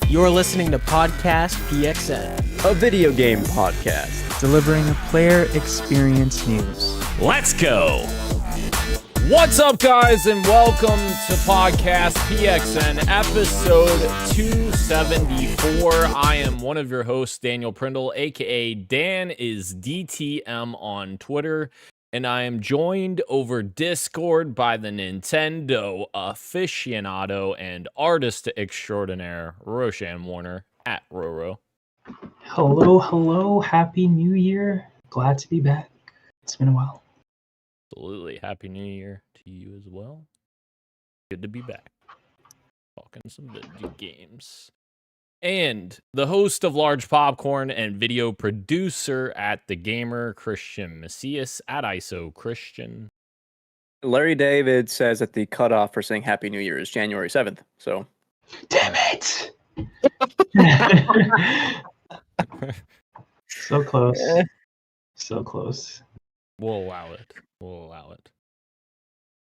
You're listening to Podcast PXN, a video game podcast, delivering player experience news. Let's go! What's up, guys, and welcome to Podcast PXN, episode 274. I am one of your hosts, Daniel Prindle, aka Dan is DTM on Twitter, and I am joined over Discord by the Nintendo aficionado and artist extraordinaire, Roshan Warner, at Roro. Hello, happy new year. Glad to be back. It's been a while. Absolutely. Happy New Year to you as well. Good to be back. Talking some video games. And the host of Large Popcorn and video producer at The Gamer, Christian Macias, at ISO Christian. Larry David says that the cutoff for saying Happy New Year is January 7th. So, damn it! So close. So close. We'll allow it.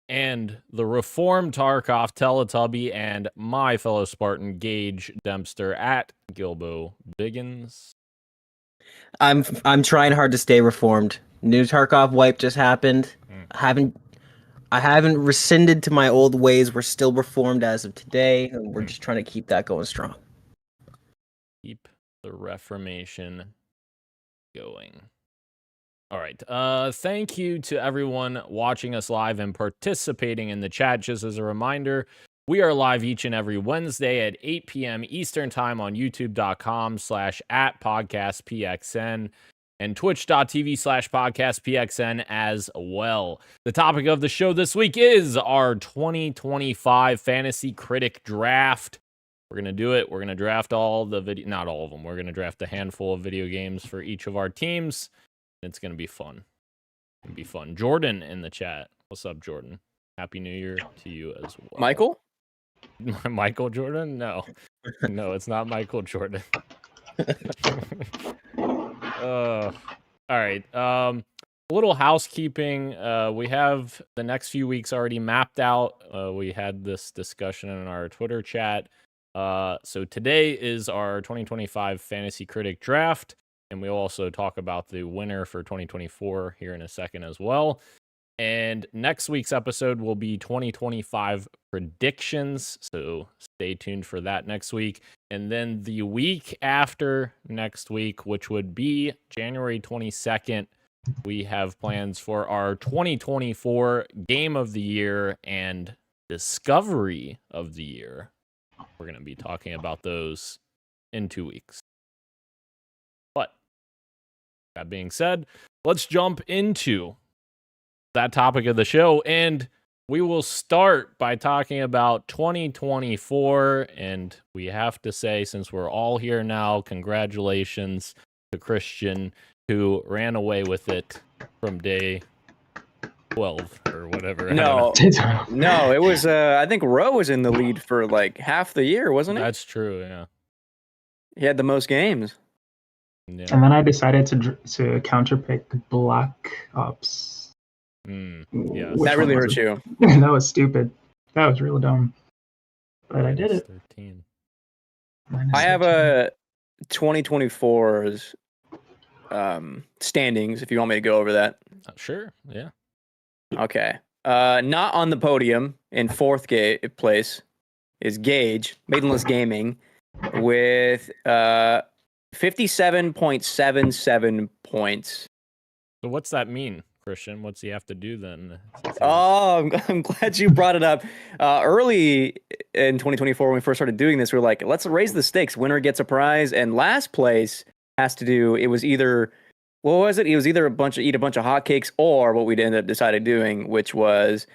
And the reformed Tarkov Teletubby and my fellow Spartan Gage Dempster at Gilbo Biggins. I'm trying hard to stay reformed. New Tarkov wipe just happened. I haven't rescinded to my old ways. We're still reformed as of today, and we're just trying to keep that going strong. Keep the Reformation going. All right. Thank you to everyone watching us live and participating in the chat. Just as a reminder, we are live each and every Wednesday at 8 p.m. Eastern Time on youtube.com/@podcastpxn and twitch.tv/podcastpxn as well. The topic of the show this week is our 2025 Fantasy Critic Draft. We're going to do it. We're going to draft all the not all of them. We're going to draft a handful of video games for each of our teams. It's going to be fun. Jordan in the chat. What's up, Jordan? Happy New Year to you as well. Michael? Michael Jordan? No, it's not Michael Jordan. All right. A little housekeeping. We have the next few weeks already mapped out. We had this discussion in our Twitter chat. So today is our 2025 Fantasy Critic Draft. And we'll also talk about the winner for 2024 here in a second as well. And next week's episode will be 2025 predictions. So stay tuned for that next week. And then the week after next week, which would be January 22nd, we have plans for our 2024 Game of the Year and Discovery of the Year. We're going to be talking about those in 2 weeks. That being said, let's jump into that topic of the show, and we will start by talking about 2024, and we have to say, since we're all here now, congratulations to Christian, who ran away with it from day 12 or whatever. No, it was, I think Roe was in the lead for like half the year, wasn't it? That's true, yeah. He had the most games. Yeah. And then I decided to counterpick Black Ops. Yeah, that really hurt you. That was stupid. That was real dumb. But I did it. 13. I have a 2024's standings, if you want me to go over that. Sure, yeah. Okay. Not on the podium in fourth place is Gage, Maidenless Gaming, with 57.77 points. So what's that mean, Christian? What's he have to do then? Oh, I'm glad you brought it up. Early in 2024, when we first started doing this, we were like, let's raise the stakes. Winner gets a prize, and last place has to do. It was either, what was it? It was either eat a bunch of hotcakes, or what we'd ended up decided doing, which was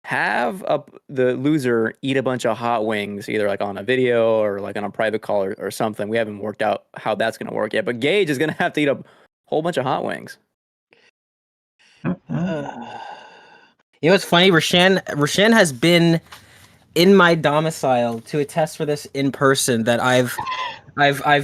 have the loser eat a bunch of hot wings, either like on a video or like on a private call or something. We haven't worked out how that's going to work yet, but Gage is going to have to eat a whole bunch of hot wings. You know what's funny? Roshan has been in my domicile to attest for this in person. That I've I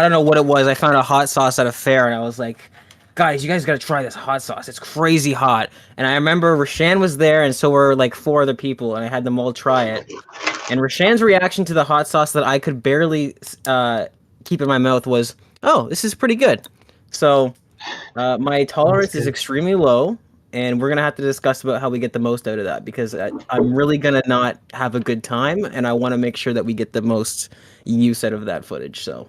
don't know what it was. I found a hot sauce at a fair, and I was like, guys, you guys got to try this hot sauce. It's crazy hot. And I remember Rashan was there, and so were like 4 other people, and I had them all try it. And Rashan's reaction to the hot sauce that I could barely keep in my mouth was, "Oh, this is pretty good." So my tolerance is extremely low, and we're gonna have to discuss about how we get the most out of that, because I'm really gonna not have a good time, and I want to make sure that we get the most use out of that footage. So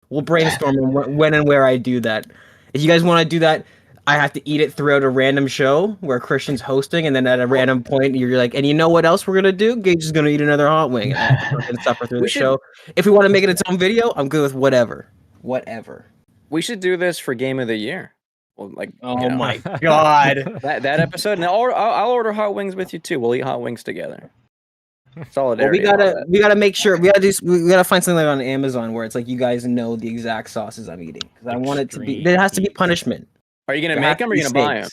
we'll brainstorm on when and where I do that. If you guys want to do that, I have to eat it throughout a random show where Christian's hosting, and then at a random point you're like, and you know what else we're gonna do? Gage is gonna eat another hot wing, and I have to fucking suffer through the show. If we want to make it its own video, I'm good with whatever. We should do this for Game of the Year. Well, like, Oh my god. that episode. And I'll order hot wings with you too. We'll eat hot wings together. Solidarity. Well, we gotta make sure we gotta find something like on Amazon where it's like you guys know the exact sauces I'm eating, because I want it to be. There has to be punishment. Are you gonna make them or are you gonna buy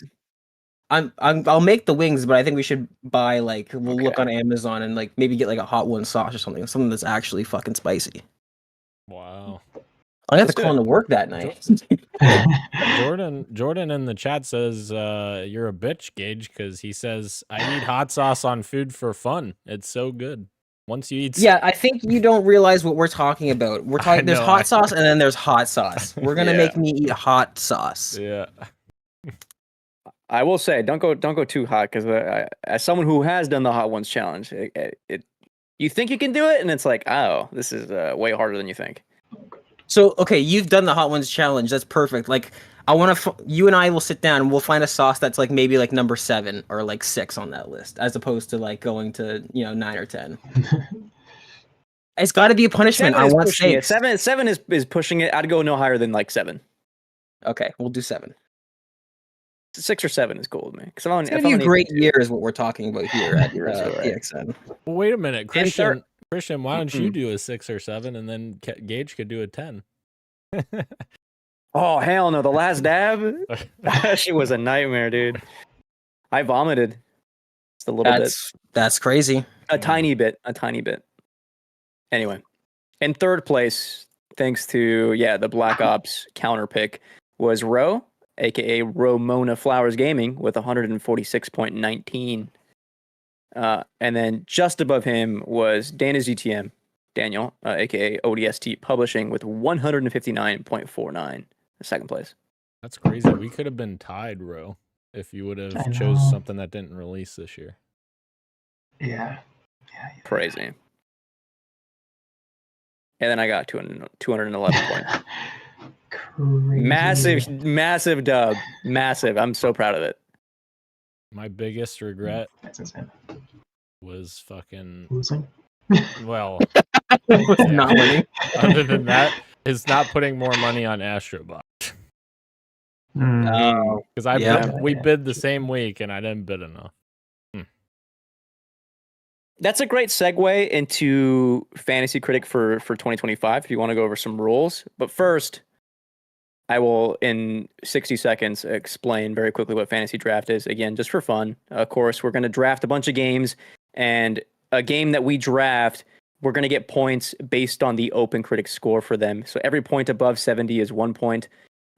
them? I'll make the wings, but I think we should buy we'll look on Amazon and maybe get a hot one sauce or something that's actually fucking spicy. Wow. I have to call into work that night. Jordan in the chat says you're a bitch, Gage, because he says I eat hot sauce on food for fun. It's so good. Once you eat, yeah, I think you don't realize what we're talking about. We're talking. There's hot sauce, and then there's hot sauce. We're gonna make me eat hot sauce. Yeah. I will say, don't go too hot, because as someone who has done the hot ones challenge, you think you can do it, and it's like, oh, this is way harder than you think. So, okay, you've done the hot ones challenge. That's perfect. I want to. You and I will sit down and we'll find a sauce that's maybe number 7 or 6 on that list, as opposed to going to 9 or 10. It's got to be a punishment. I want steaks. 7 is pushing it. I'd go no higher than 7. Okay, we'll do 7. 6 or 7 is cool with me. It's gonna be a great year, is what we're talking about here at PXN. Well, wait a minute, Christian. Christian, why don't you do a 6 or 7, and then Gage could do a 10? Oh hell no! The last dab, she was a nightmare, dude. I vomited just a little bit. That's crazy. A tiny bit. Anyway, in third place, thanks to the Black Ops counter pick, was Ro, aka Romona Flowers Gaming, with 146.19. And then just above him was Dana's GTM, Daniel, aka ODST Publishing, with 159.49, second place. That's crazy. We could have been tied, Ro, if you would have chose something that didn't release this year. Yeah. Crazy. And then I got 211 points. Crazy. Massive dub. Massive. I'm so proud of it. My biggest regret That's insane. was fucking Losing. well. Not winning. Other than that, is not putting more money on Astrobot. Because we bid the same week and I didn't bid enough. That's a great segue into Fantasy Critic for 2025 if you want to go over some rules. But first, I will, in 60 seconds, explain very quickly what Fantasy Draft is. Again, just for fun. Of course, we're going to draft a bunch of games, and a game that we draft, we're going to get points based on the Open Critic score for them. So every point above 70 is 1 point.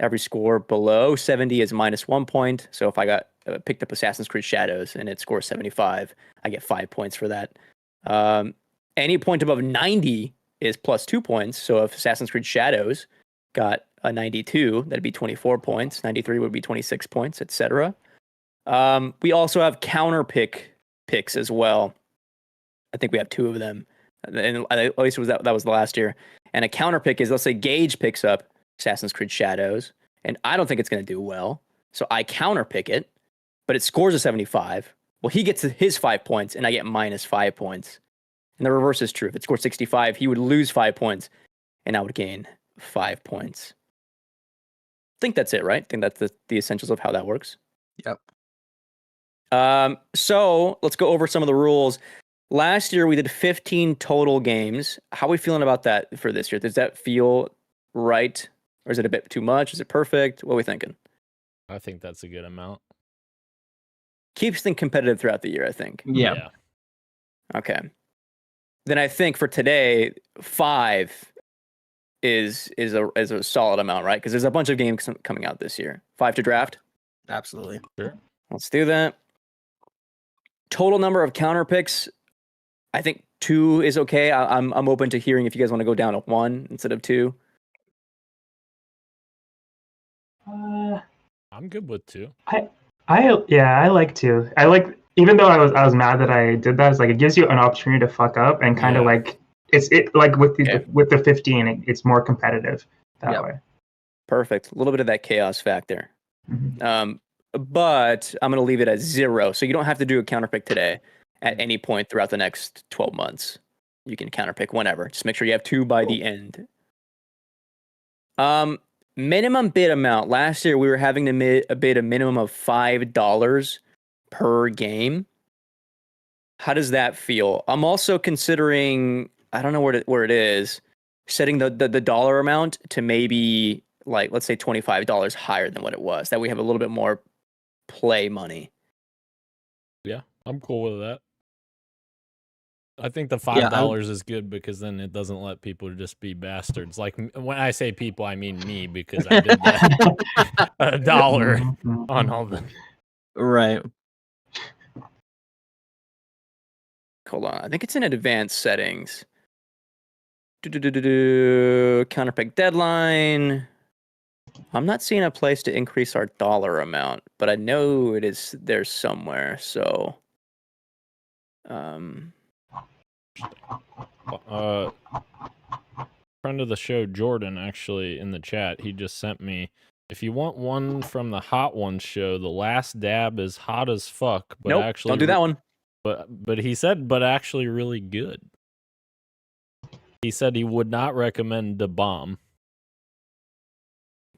Every score below 70 is minus 1 point. So if I picked up Assassin's Creed Shadows and it scores 75, I get 5 points for that. Any point above 90 is plus 2 points. So if Assassin's Creed Shadows got a 92, that'd be 24 points. 93 would be 26 points, etc. We also have counter picks as well. I think we have 2 of them. And at least that was the last year. And a counter pick is, let's say Gage picks up Assassin's Creed Shadows, and I don't think it's going to do well. So I counter pick it, but it scores a 75. Well, he gets his 5 points, and I get minus 5 points. And the reverse is true. If it scored 65, he would lose 5 points, and I would gain 5 points. I think that's it, right? I think that's the essentials of how that works. Yep. So let's go over some of the rules. Last year, we did 15 total games. How are we feeling about that for this year? Does that feel right? Or is it a bit too much? Is it perfect? What are we thinking? I think that's a good amount. Keeps things competitive throughout the year, I think. Yeah. Okay. Then I think for today, 5 is a solid amount, right? Because there's a bunch of games coming out this year. 5 to draft. Absolutely. Sure. Let's do that. Total number of counter picks, I think 2 is okay. I'm open to hearing if you guys want to go down to 1 instead of 2. I'm good with 2. I like to. I like, even though I was mad that I did that. It's like it gives you an opportunity to fuck up and kind of Yeah. like it like with the Okay. with the 15, it's more competitive that Yep. way. Perfect. A little bit of that chaos factor. Mhm. But I'm going to leave it at 0. So you don't have to do a counter pick today at any point throughout the next 12 months. You can counter pick whenever. Just make sure you have 2 by the end. Minimum bid amount. Last year, we were having to bid a minimum of $5 per game. How does that feel? I'm also considering, I don't know where it is, setting the dollar amount to maybe, like, let's say $25 higher than what it was. That we have a little bit more play money. Yeah, I'm cool with that. I think the Yeah, $5 is good because then it doesn't let people just be bastards. Like when I say people, I mean me because I did that. $1 on all the. Right. Hold on. I think it's in advanced settings. Counterpick deadline. I'm not seeing a place to increase our dollar amount, but I know it is there somewhere. So, Friend of the show, Jordan, actually in the chat, he just sent me. If you want one from the Hot Ones show, The Last Dab is hot as fuck, but nope, actually don't do that one. But he said, but actually really good. He said he would not recommend the bomb.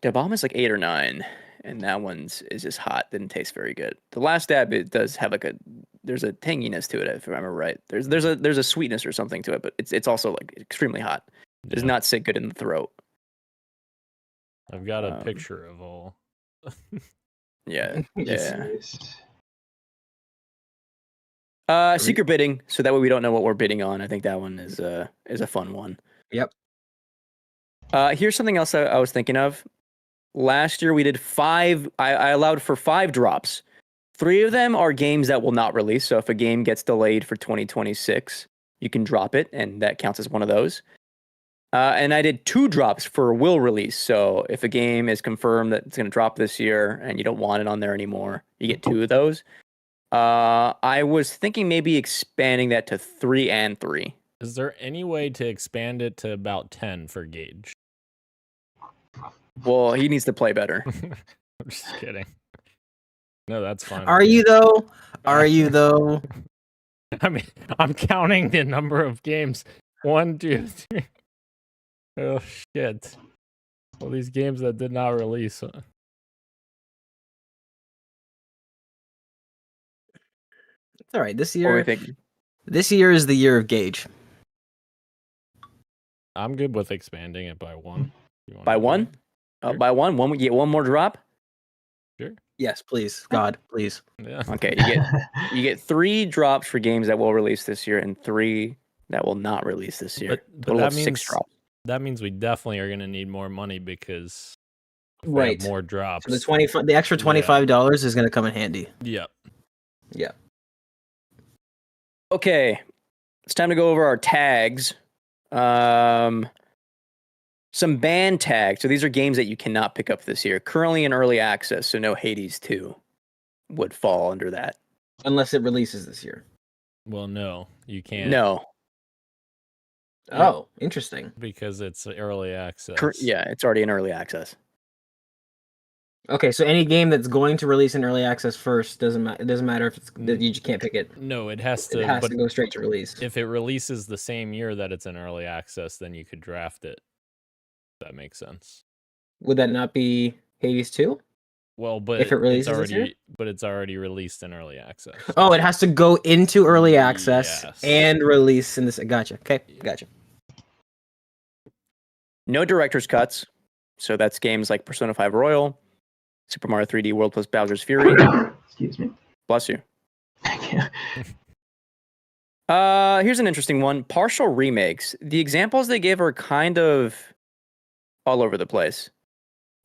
The bomb is like 8 or 9, and that one's is just hot. Didn't taste very good. The last dab, it does have like there's a tanginess to it, if I remember right. There's a sweetness or something to it, but it's also like extremely hot. It does not sit good in the throat. I've got a picture of all. Yeah. Yes. Secret bidding, so that way we don't know what we're bidding on. I think that one is a fun one. Yep. Here's something else I was thinking of. Last year we did 5. I allowed for 5 drops. 3 of them are games that will not release. So if a game gets delayed for 2026, you can drop it, and that counts as one of those. And I did 2 drops for will release. So if a game is confirmed that it's going to drop this year and you don't want it on there anymore, you get 2 of those. I was thinking maybe expanding that to 3 and 3. Is there any way to expand it to about 10 for Gage? Well, he needs to play better. I'm just kidding. No, that's fine. Are you though? Are you though? I mean, I'm counting the number of games. 1, 2, 3. Oh shit! All these games that did not release. It's all right. This What are we year, thinking? this year is the year of Gage. I'm good with expanding it by 1. You wanna By do 1? it? Sure. By 1? We get 1 more drop? Sure. Yes, please, God, please. Yeah. Okay, you get 3 drops for games that will release this year and 3 that will not release this year. But Total that of 6 means drops. that means we definitely are going to need more money because if we Right. have more drops. So the extra $25 is going to come in handy. Yep. Yeah. Okay, it's time to go over our tags. Some banned tags. So these are games that you cannot pick up this year. Currently in early access, so no Hades 2 would fall under that. Unless it releases this year. Well, no, you can't. No. Oh, interesting. Because it's early access. Yeah, it's already in early access. Okay, so any game that's going to release in early access first doesn't matter. It doesn't matter if it's that you just can't pick it. No, it has to. It has but to go straight to release. if it releases the same year that it's in early access, then you could draft it. That makes sense. Would that not be Hades 2? Well, but If it releases it's this year? already, but it's already released in early access. Oh, it has to go into early access Yes. and release in this. Gotcha. Okay, gotcha. No director's cuts. So that's games like Persona 5 Royal, Super Mario 3D World plus Bowser's Fury. Excuse me. Bless you. Thank you. Here's an interesting one. Partial remakes. The examples they give are kind of all over the place.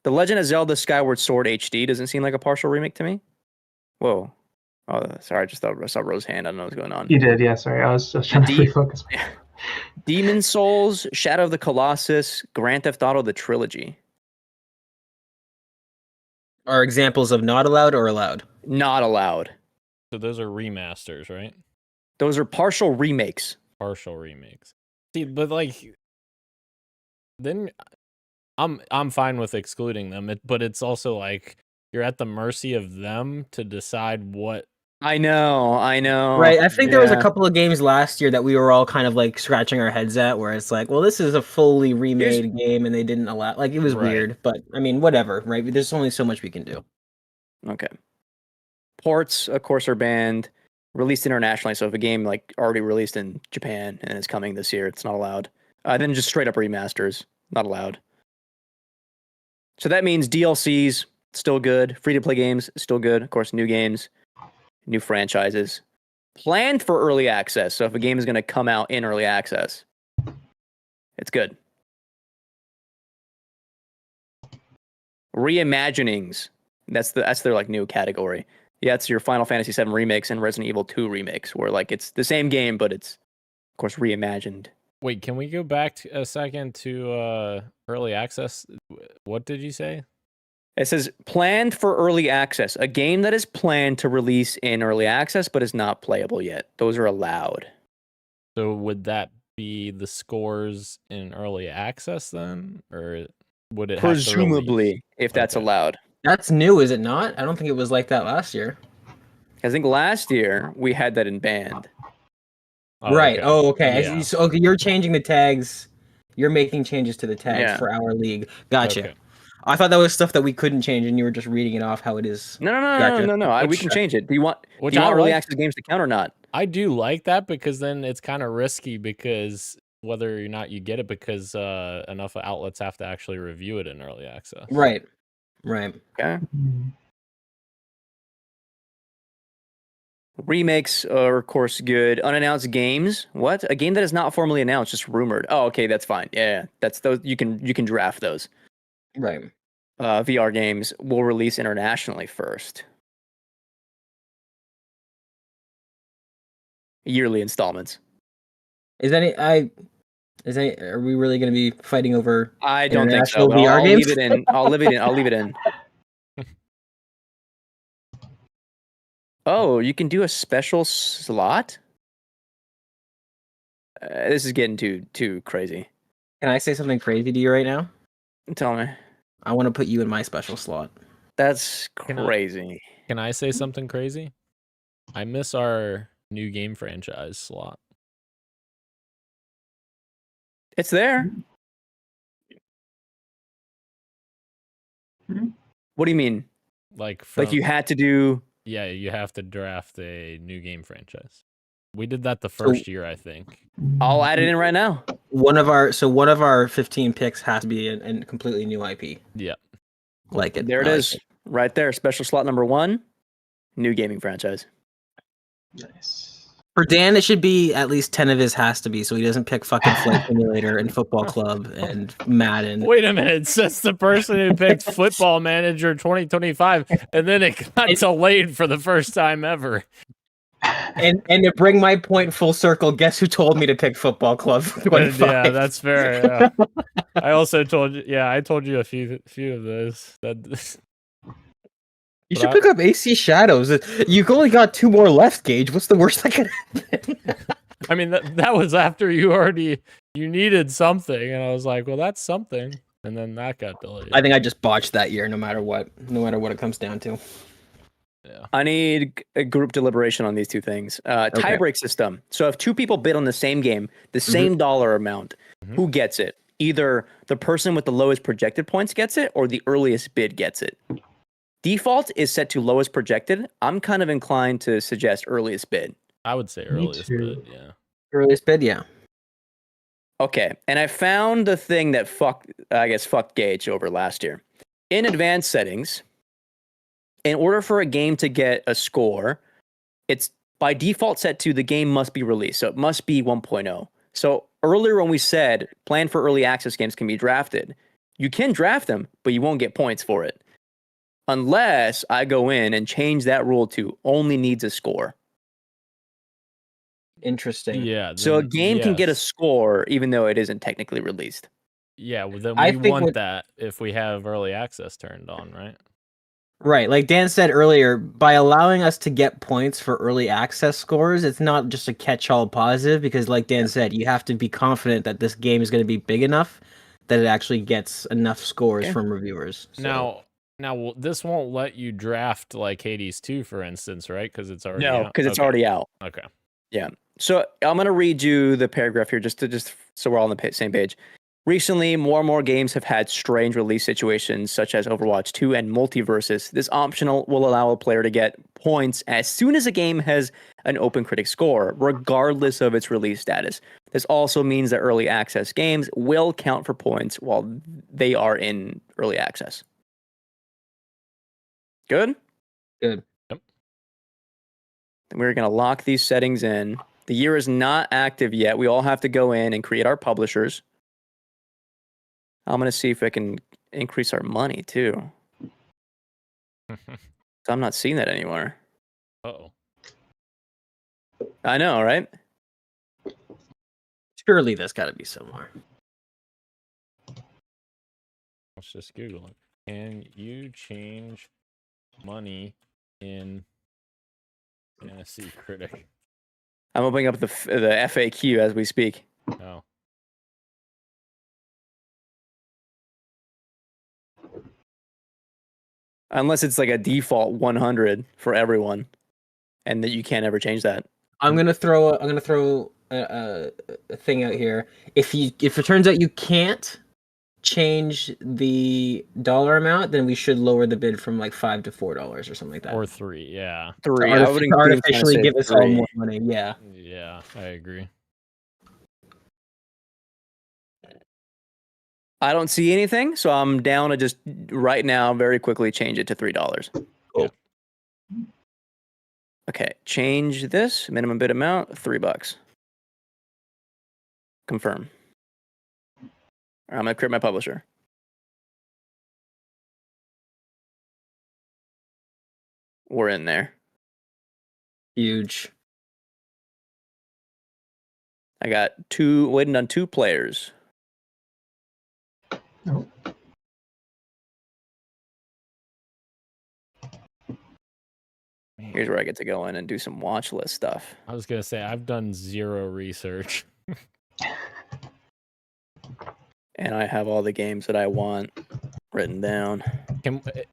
The Legend of Zelda Skyward Sword HD doesn't seem like a partial remake to me. Whoa. Oh, sorry. I just thought I saw Rose's hand. I don't know what's going on. You did, yeah. Sorry, I was just trying to refocus. Demon Souls, Shadow of the Colossus, Grand Theft Auto, the trilogy. Are examples of not allowed or allowed? Not allowed. So those are remasters, right? Those are partial remakes. Partial remakes. See, but like, then I'm fine with excluding them. But it's also like you're at the mercy of them to decide what. I know. Right. I think there was a Yeah. couple of games last year that we were all kind of like scratching our heads at, where it's like, well, this is a fully remade game, and they didn't allow. Like, it was Right. weird, but I mean, whatever, right? There's only so much we can do. Okay. Ports, of course, are banned. Released internationally, so if a game like already released in Japan and is coming this year, it's not allowed. Then just straight up remasters, not allowed. So that means DLCs still good, free to play games still good. Of course, new games, new franchises, planned for early access. So if a game is going to come out in early access, it's good. Reimaginings. That's their like new category. Yeah, it's your Final Fantasy VII remakes and Resident Evil 2 remakes, where like it's the same game, but it's of course reimagined. Wait, can we go back a second to early access? What did you say? It says planned for early access, a game that is planned to release in early access but is not playable yet. Those are allowed. So would that be the scores in early access then, or would it have to release? Presumably, if that's Okay. allowed. That's new, is it not? I don't think it was like that last year. I think last year we had that in banned. Oh, Right. okay. Oh, okay. Yeah. So, okay, you're changing the tags. You're making changes to the tags Yeah. for our league. Gotcha. Okay. I thought that was stuff that we couldn't change, and you were just reading it off how it is. No. Gotcha. We can change it. Do you want Which early like. access games to count or not? I do like that because then it's kind of risky because whether or not you get it because enough outlets have to actually review it in early access. Right. Okay. Remakes are, of course, good. Unannounced games. What? A game that is not formally announced, just rumored. Oh, okay, that's fine. Yeah, that's those. You can draft those. Right. VR games will release internationally first. Yearly installments. Are we really going to be fighting over? I don't think so. International But VR I'll games? leave it in. I'll leave it in. Oh, you can do a special slot? This is getting too crazy. Can I say something crazy to you right now? Tell me. I want to put you in my special slot. That's Can I- crazy. Can I say something crazy? I miss our new game franchise slot. It's there. Mhm. What do you mean? Like Like you had to do? Yeah, you have to draft a new game franchise. We did that the first year, I think. I'll add it in right now. One of our 15 picks has to be a completely new IP. Yeah. Like it. There it I like is, right there. Special slot number 1, new gaming franchise. Nice. For Dan, it should be at least 10 of his has to be, so he doesn't pick fucking Flight Simulator and Football Club and Madden. Wait a minute. It says the person who picked Football Manager 2025, and then it got delayed for the first time ever. And to bring my point full circle, guess who told me to pick Football Club 25? Yeah, that's fair. Yeah. I also told you. Yeah, I told you a few of those. You should pick up AC Shadows. You've only got 2 more left, Gage. What's the worst that could happen? I mean, that was after you needed something, and I was like, well, that's something, and then that got delayed. I think I just botched that year, no matter what it comes down to. Yeah. I need a group deliberation on these two things. Tiebreak system. So if 2 people bid on the same game, the same dollar amount, who gets it? Either the person with the lowest projected points gets it, or the earliest bid gets it. Default is set to lowest projected. I'm kind of inclined to suggest earliest bid. I would say earliest, too. but yeah. Earliest bid, yeah. Okay, and I found the thing that fucked Gage over last year. In advanced settings, in order for a game to get a score, it's by default set to the game must be released. So it must be 1.0. So earlier when we said plan for early access games can be drafted, You can draft them, but you won't get points for it. Unless I go in and change that rule to only needs a score. Interesting. Yeah. So a then game can get a yes. score even though it isn't technically released. Yeah, well, then I we think want what- that if we have early access turned on, right? Right, like Dan said earlier, by allowing us to get points for early access scores, it's not just a catch-all positive, because like Dan said, you have to be confident that this game is going to be big enough that it actually gets enough scores Okay. from reviewers. So. Now, this won't let you draft like Hades 2, for instance, right? Because it's already No, out? because it's Okay. already out. Okay. So I'm going to read you the paragraph here just so we're all on the same page. Recently, more and more games have had strange release situations such as Overwatch 2 and Multiversus. This optional will allow a player to get points as soon as a game has an open critic score, regardless of its release status. This also means that early access games will count for points while they are in early access. Good? Good. Yep. We're going to lock these settings in. The year is not active yet. We all have to go in and create our publishers. I'm going to see if I can increase our money too. So I'm not seeing that anywhere. Uh-oh. I know, right? Surely there's got to be somewhere. Let's just Google it. Can you change money in Fantasy Critic? I'm opening up the FAQ as we speak. Oh. Unless it's like a default 100 for everyone, and that you can't ever change that. I'm gonna throw a thing out here. If it turns out you can't change the dollar amount, then we should lower the bid from like $5 to $4 or something like that. Or 3, yeah. 3. To I would artificially give us all more money. Yeah. Yeah, I agree. I don't see anything, so I'm down to just right now very quickly change it to $3. Cool. Okay, change this minimum bid amount $3. Confirm. I'm gonna create my publisher. We're in there. Huge. I got waiting on 2 players. Nope. Here's where I get to go in and do some watch list stuff. I was going to say, I've done 0 research. And I have all the games that I want written down.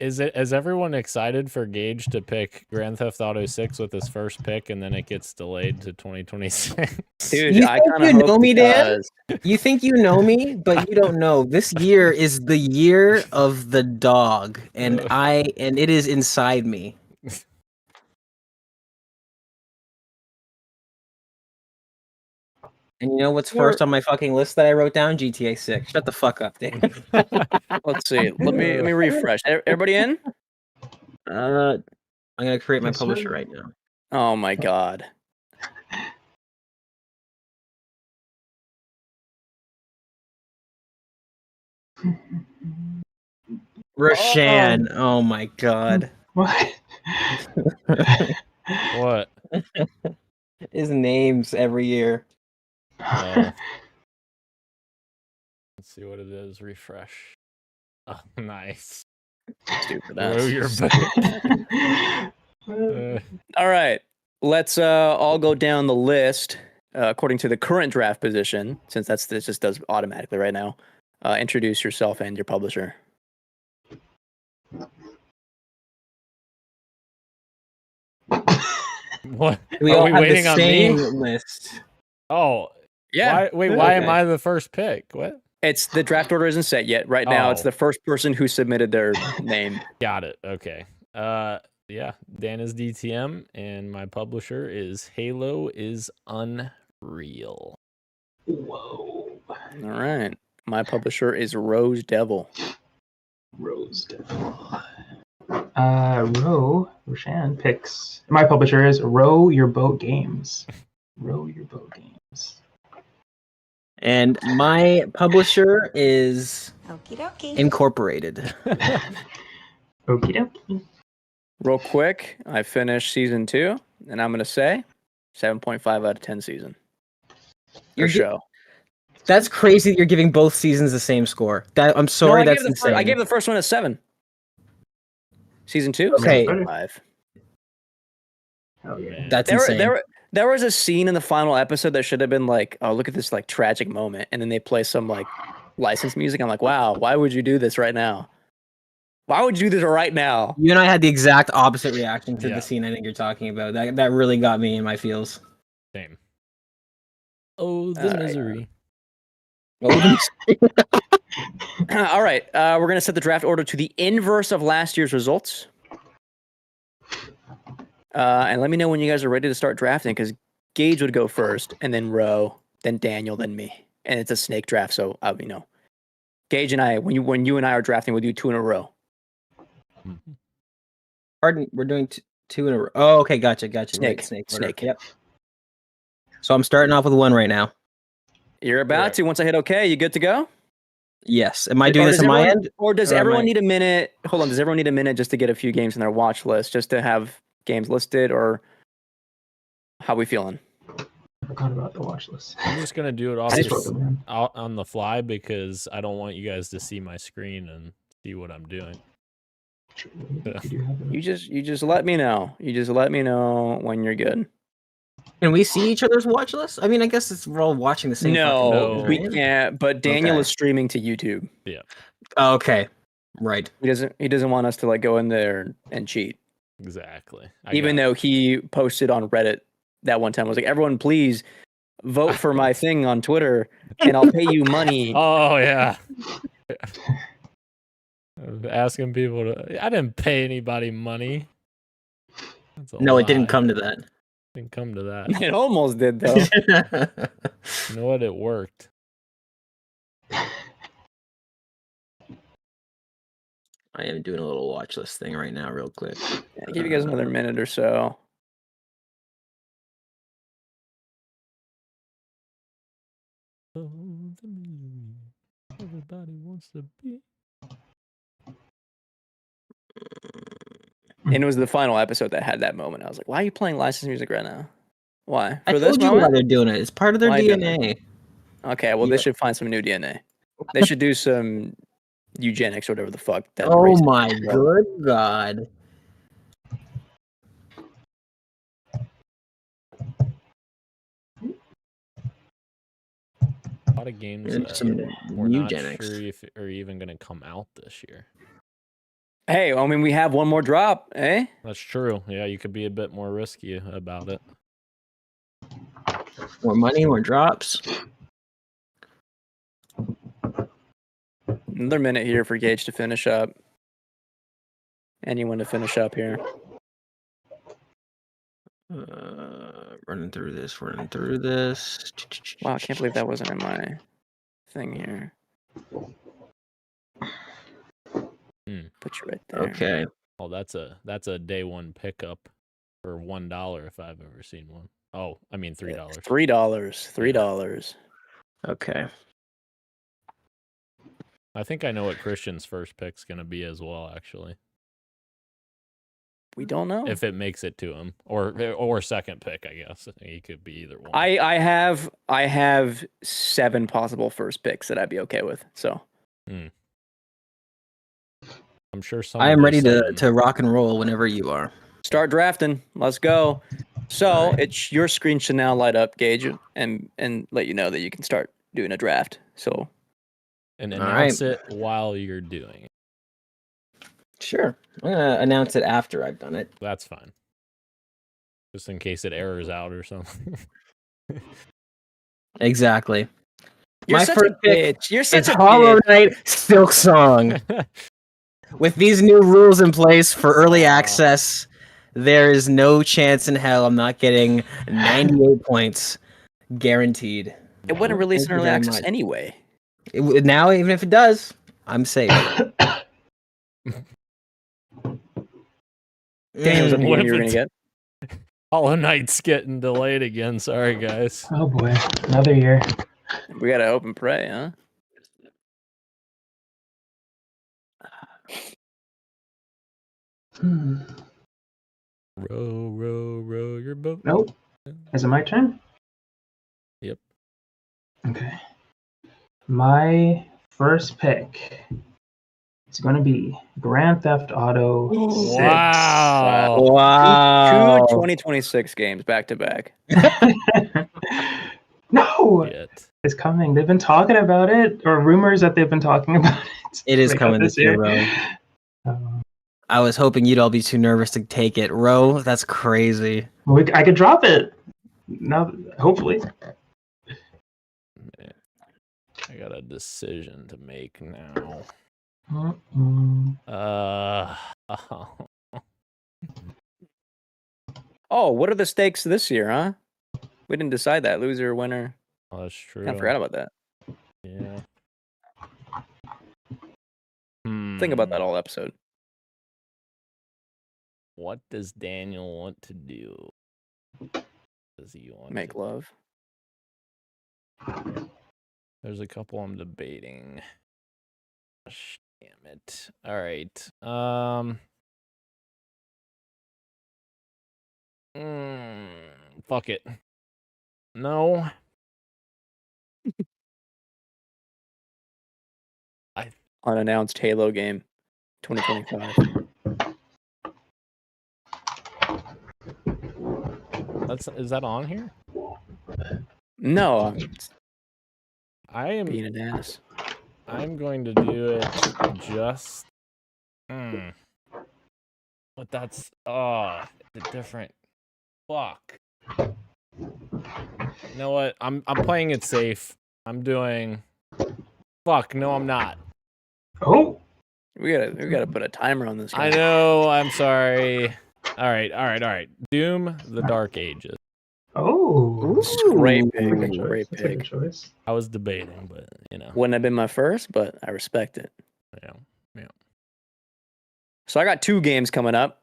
Is everyone excited for Gage to pick Grand Theft Auto 6 with his first pick, and then it gets delayed to 2026? Dude, You I think kind of you hope know me, it Dan? does. You think you know me, but you don't know. This year is the year of the dog, and it is inside me. And you know what's first on my fucking list that I wrote down? GTA 6. Shut the fuck up, Dan. Let's see. Let me refresh. Everybody in? I'm gonna create my Yes, publisher sir. right now. Oh my god. Roshan. Oh my god. What? What? His names every year. Let's see what it is. Refresh. Oh, nice. Stupid Blow ass. your back. All right. Let's all go down the list according to the current draft position, since this just does automatically right now. Introduce yourself and your publisher. What? We Are all we have waiting the on same me? list. Oh, Yeah. why am Okay. I the first pick? What? It's the draft order isn't set yet. Right now, it's Oh. the first person who submitted their name. Got it. Okay. Yeah. Dan is DTM, and my publisher is Halo is Unreal. Whoa. All right. My publisher is Rose Devil. Rose Devil. Roshan picks. My publisher is Row Your Boat Games. Row Your Boat Games. And my publisher is Okie dokie. Incorporated. Okie dokie. Real quick, I finished season 2, and I'm gonna say 7.5 out of 10 season. Your show. That's crazy that you're giving both seasons the same score. I'm sorry, that's insane. I gave the first one a 7. Season 2, Okay. 7.5. Hell yeah. That's insane. There was a scene in the final episode that should have been like, oh, look at this like tragic moment, and then they play some like licensed music. I'm like, wow, why would you do this right now? Why would you do this right now? You and I had the exact opposite reaction to Yeah. the scene I think you're talking about. That really got me in my feels. Same. Oh, the All right. misery. All right, we're gonna set the draft order to the inverse of last year's results. And let me know when you guys are ready to start drafting, because Gage would go first, and then Ro, then Daniel, then me, and it's a snake draft. So Gage and I, when you and I are drafting, we'll do 2 in a row. Pardon, we're doing 2 in a row. Oh, okay, gotcha. Snake, Right, snake. snake. Yep. So I'm starting off with 1 right now. You're about to. Once I hit OK, you good to go? Yes. Am I doing this on my end? Or does Or am everyone I- need a minute? Hold on. Does everyone need a minute just to get a few games in their watch list, just to have games listed, or how we feeling? I forgot about the watch list. I'm just gonna do it off Thanks, the, man. out on the fly because I don't want you guys to see my screen and see what I'm doing. You do have it. You just let me know. You just let me know when you're good. Can we see each other's watch list? I mean, I guess we're all watching the same. No, fucking we thing. can't. But Daniel Okay. is streaming to YouTube. Oh, okay. Right. He doesn't want us to like go in there and cheat. Exactly. Even though he posted on Reddit that one time, was like, everyone please vote for my thing on Twitter and I'll pay you money. Oh yeah. I was asking people to. I didn't pay anybody money. That's a No, it didn't lie. come to that. Didn't come to that. It almost did though. You know what? It worked. I am doing a little watch list thing right now, real quick. I'll give you guys another minute or so. Oh, the misery. Everybody wants to be. And it was the final episode that had that moment. I was like, why are you playing licensed music right now? Why? I For this told you why moment? they're doing it. It's part of their Why didn't I? DNA. Okay, well, they Yeah. should find some new DNA. They should do some eugenics or whatever the fuck. That Oh race is. my good god. A lot of games And that some we're not eugenics. sure if are even going to come out this year. Hey, I mean, we have one more drop, eh? That's true. Yeah, you could be a bit more risky about it. More money, more drops. Another minute here for Gage to finish up. Anyone to finish up here? Running through this. Wow, I can't believe that wasn't in my thing here. Put you right there. Okay. Oh, that's a day one pickup for $1 if I've ever seen one. Oh, I mean $3. $3. Okay. I think I know what Christian's first pick's gonna be as well, actually. We don't know. If it makes it to him, or second pick, I guess he could be either one. I have 7 possible first picks that I'd be okay with. So I'm sure some. I of am ready those to seven- rock and roll whenever you are. start drafting. Let's go. So Alright. it's your screen should now light up, Gage, and let you know that you can start doing a draft. So and All announce right. it while you're doing it. Sure. I'm gonna announce it after I've done it. That's fine. Just in case it errors out or something. Exactly. you're My such first a pick bitch. You're such It's a Hollow bitch. Knight Silk Song. With these new rules in place for early access, there is no chance in hell I'm not getting 98 points guaranteed. It wouldn't release Thank in you early very access much. anyway. Now, even if it does, I'm safe. Daniel, was up to What you if were gonna it's- get. Hollow Knight's getting delayed again. Sorry, guys. Oh boy, another year. We gotta open pray, huh? Row your boat. Nope. Is it my turn? Yep. Okay. My first pick is going to be Grand Theft Auto 6. Wow. Wow. Two 2026 games back to back. No! Shit. It's coming. They've been talking about it, or rumors that they've been talking about it. It is Like, coming this year, bro. I was hoping you'd all be too nervous to take it. Ro, that's crazy. I could drop it. No, hopefully. I got a decision to make now. Mm-mm. Oh, what are the stakes this year, huh? We didn't decide that. Loser, winner. Oh, that's true. I forgot about that. Yeah. Think about that all episode. What does Daniel want to do? Does he want Make to love. There's a couple I'm debating. Gosh, damn it. All right. Fuck it. No. Unannounced Halo game 2025. Is that on here? No, I am being an ass. I'm going to do it just but that's different. Fuck. You know what? I'm playing it safe. I'm doing fuck, no I'm not. Oh! We gotta put a timer on this guy. I know, I'm sorry. All right. Doom the Dark Ages. Oh! Great That's a good pick. choice. Great That's a good pick. choice. I was debating, but you know. Wouldn't have been my first, but I respect it. Yeah. So I got 2 games coming up.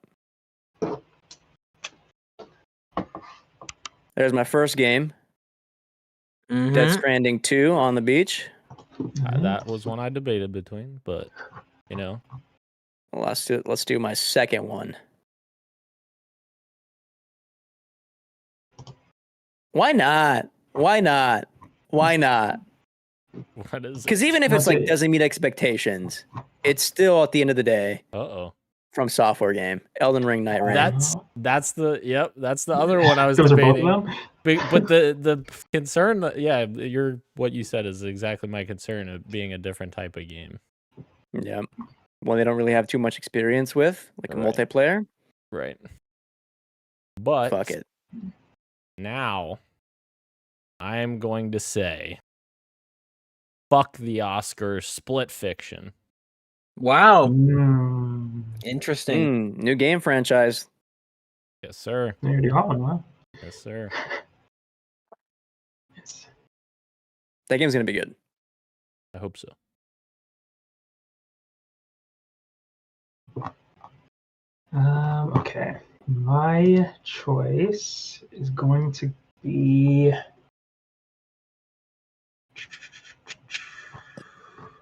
There's my first game, Dead Stranding 2 on the beach. That was one I debated between, but you know. Well, let's do my second one. Why not? Why not? Why not? What is it? Because even if it's like doesn't meet expectations, it's still at the end of the day Uh-oh. from software game, Elden Ring Night Rain. That's the other one I was Those are both debating. of them? But the concern, what you said is exactly my concern of being a different type of game. Yeah. One they don't really have too much experience with, like a Right. multiplayer. Right. But Fuck it. now I am going to say fuck the Oscars, Split Fiction. Wow. Mm. Interesting. New game franchise. Yes, sir. You already got one, wow. Yes, sir. Yes. That game's gonna be good. I hope so. Okay. My choice is going to be.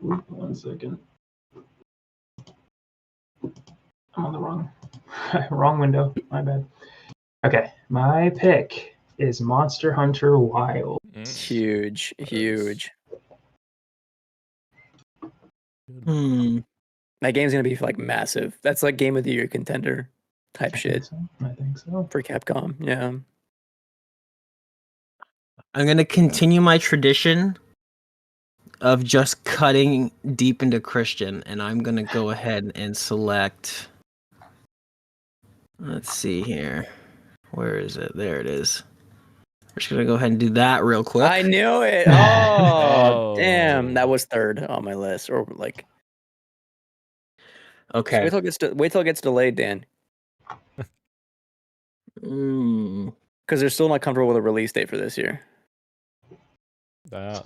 Ooh, 1 second. I'm on the wrong window. My bad. Okay, my pick is Monster Hunter Wild. Huge. That game's gonna be like massive. That's like game of the year contender type shit I think so. for Capcom. Yeah. I'm going to continue my tradition of just cutting deep into Christian, and I'm going to go ahead and select. Let's see here. Where is it? There it is. We're just going to go ahead and do that real quick. I knew it. Oh, damn. That was third on my list. Or like. Okay. Wait till it gets delayed, Dan. Because they're still not comfortable with a release date for this year.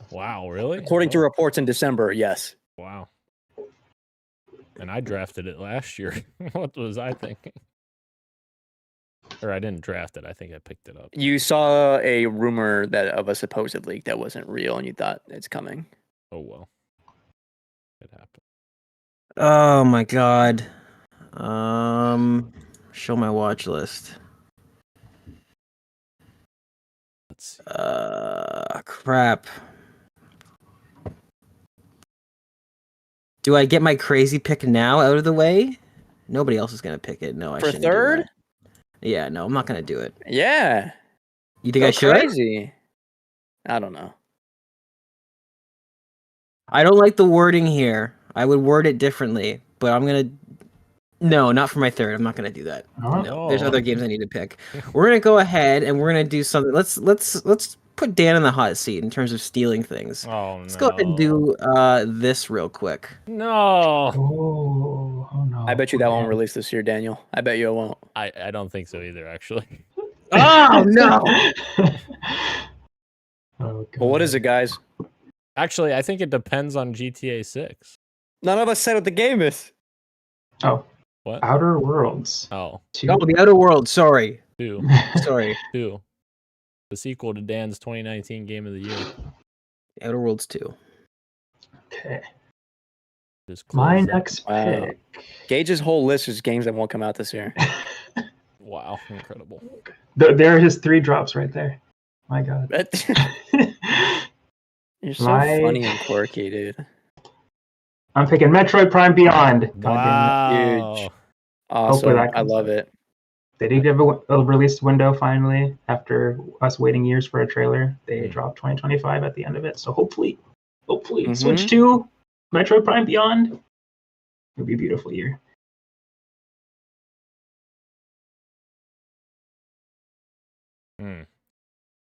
Wow, really? According to reports in December, yes. Wow. And I drafted it last year. What was I thinking? Or I didn't draft it. I think I picked it up. You saw a rumor of a supposed leak that wasn't real, and you thought it's coming. Oh, well. It happened. Oh, my God. Show my watch list. Let's see. Crap. Do I get my crazy pick now out of the way? Nobody else is gonna pick it. No, I For shouldn't do third? that. Yeah, no, I'm not gonna do it. Yeah. You think Go I should? crazy. I don't know. I don't like the wording here. I would word it differently, but I'm gonna. No, not for my third. I'm not gonna do that. Oh, No, there's No. other games I need to pick. We're gonna go ahead and we're gonna do something. Let's put Dan in the hot seat in terms of stealing things. Oh no. Let's go ahead and do this real quick. No. oh no. I bet you that won't man. release this year, Daniel. I bet you it won't. I don't think so either, actually. Oh no! Oh, Well, what is God. it, guys? Actually, I think it depends on GTA 6. None of us said what the game is. Oh, What? Outer Worlds. Oh, 2. Oh, the Outer Worlds. Sorry, 2. sorry. 2. The sequel to Dan's 2019 Game of the Year. Outer Worlds 2. Okay. Just My close it. next Wow. pick. Gage's whole list is games that won't come out this year. Wow, incredible. There are his 3 drops right there. My God. You're so My- funny and quirky, dude. I'm picking Metroid Prime Beyond. God damn Wow. Huge. Awesome. Hopefully that I comes love out. it. it. They did give a release window finally after us waiting years for a trailer. They dropped 2025 at the end of it. So hopefully Mhm. Switch to Metroid Prime Beyond. It'll be a beautiful year.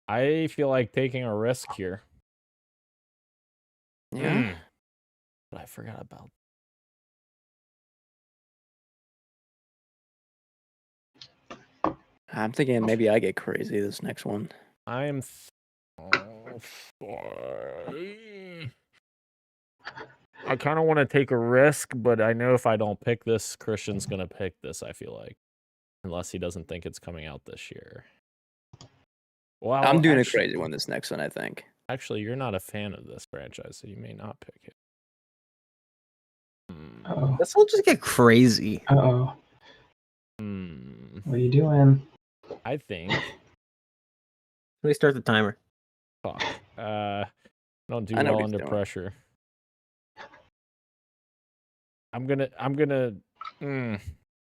I feel like taking a risk here. Yeah. But I forgot about. I'm thinking maybe I get crazy this next one. I am. I kind of want to take a risk, but I know if I don't pick this, Christian's gonna pick this. I feel like, unless he doesn't think it's coming out this year. Well, I'm doing actually, a crazy one this next one, I think. Actually, you're not a fan of this franchise, so you may not pick it. Uh-oh. Let's all just get crazy. Uh-oh. Hmm. What are you doing? I think. Let me start the timer. Fuck. Don't do I know well what he's under doing. pressure.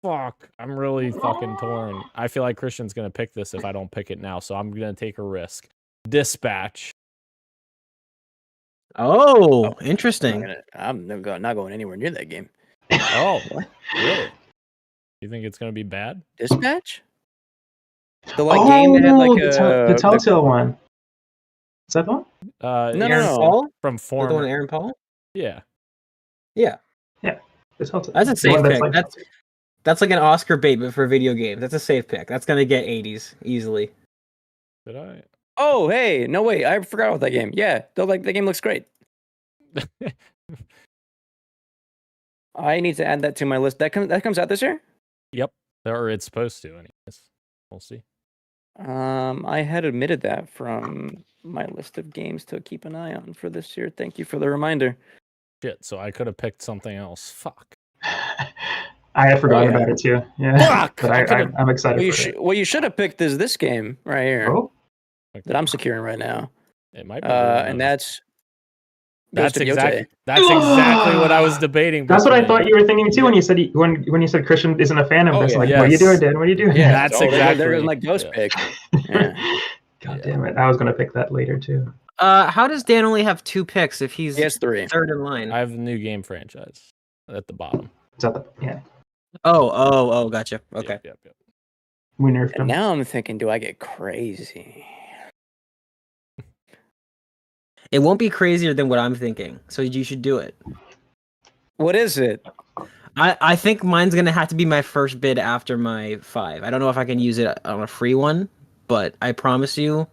Fuck. I'm really fucking torn. I feel like Christian's gonna pick this if I don't pick it now, so I'm gonna take a risk. Dispatch. Oh, interesting. I'm not going anywhere near that game. Oh, really? You think it's gonna be bad? Dispatch? The game that had like the Telltale one. Is that the one? No, Aaron no. Paul? From Is that the one, former. Aaron Paul? Yeah. Yeah, The Telltale. that's a the safe one that's pick. like- That's like an Oscar bait, but for video games. That's a safe pick. That's gonna get 80s easily. Did I? Oh, hey, no wait, I forgot about that game. Yeah, the game looks great. I need to add that to my list. That comes out this year? Yep. Or it's supposed to, anyways. We'll see. I had omitted that from my list of games to keep an eye on for this year. Thank you for the reminder. Shit. So I could have picked something else. Fuck. I had forgotten yeah. about it too. Yeah. Fuck! But I could've- I'm excited What for it. you should have picked is this game right here Oh, that I'm securing right now. It might be. the one And I was- that's that's Ghost of exactly Yote. that's exactly what I was debating. that's what I between. thought you were thinking too when you said when you said Christian isn't a fan of Oh, this. yeah. Like, what are you Yes. doing, Dan? What are you doing? Yeah, That's there goes my exactly- ghost yeah. pick. Yeah. God Yeah. damn it! I was gonna pick that later too. How does Dan only have 2 picks if he's He has 3. third in line? I have a new game franchise at the bottom. Is that the yeah? Oh, gotcha. Okay. Yep. We nerfed And him. now I'm thinking, do I get crazy? It won't be crazier than what I'm thinking, so you should do it. What is it? I think mine's gonna have to be my first bid after my 5. I don't know if I can use it on a free one, but I promise you,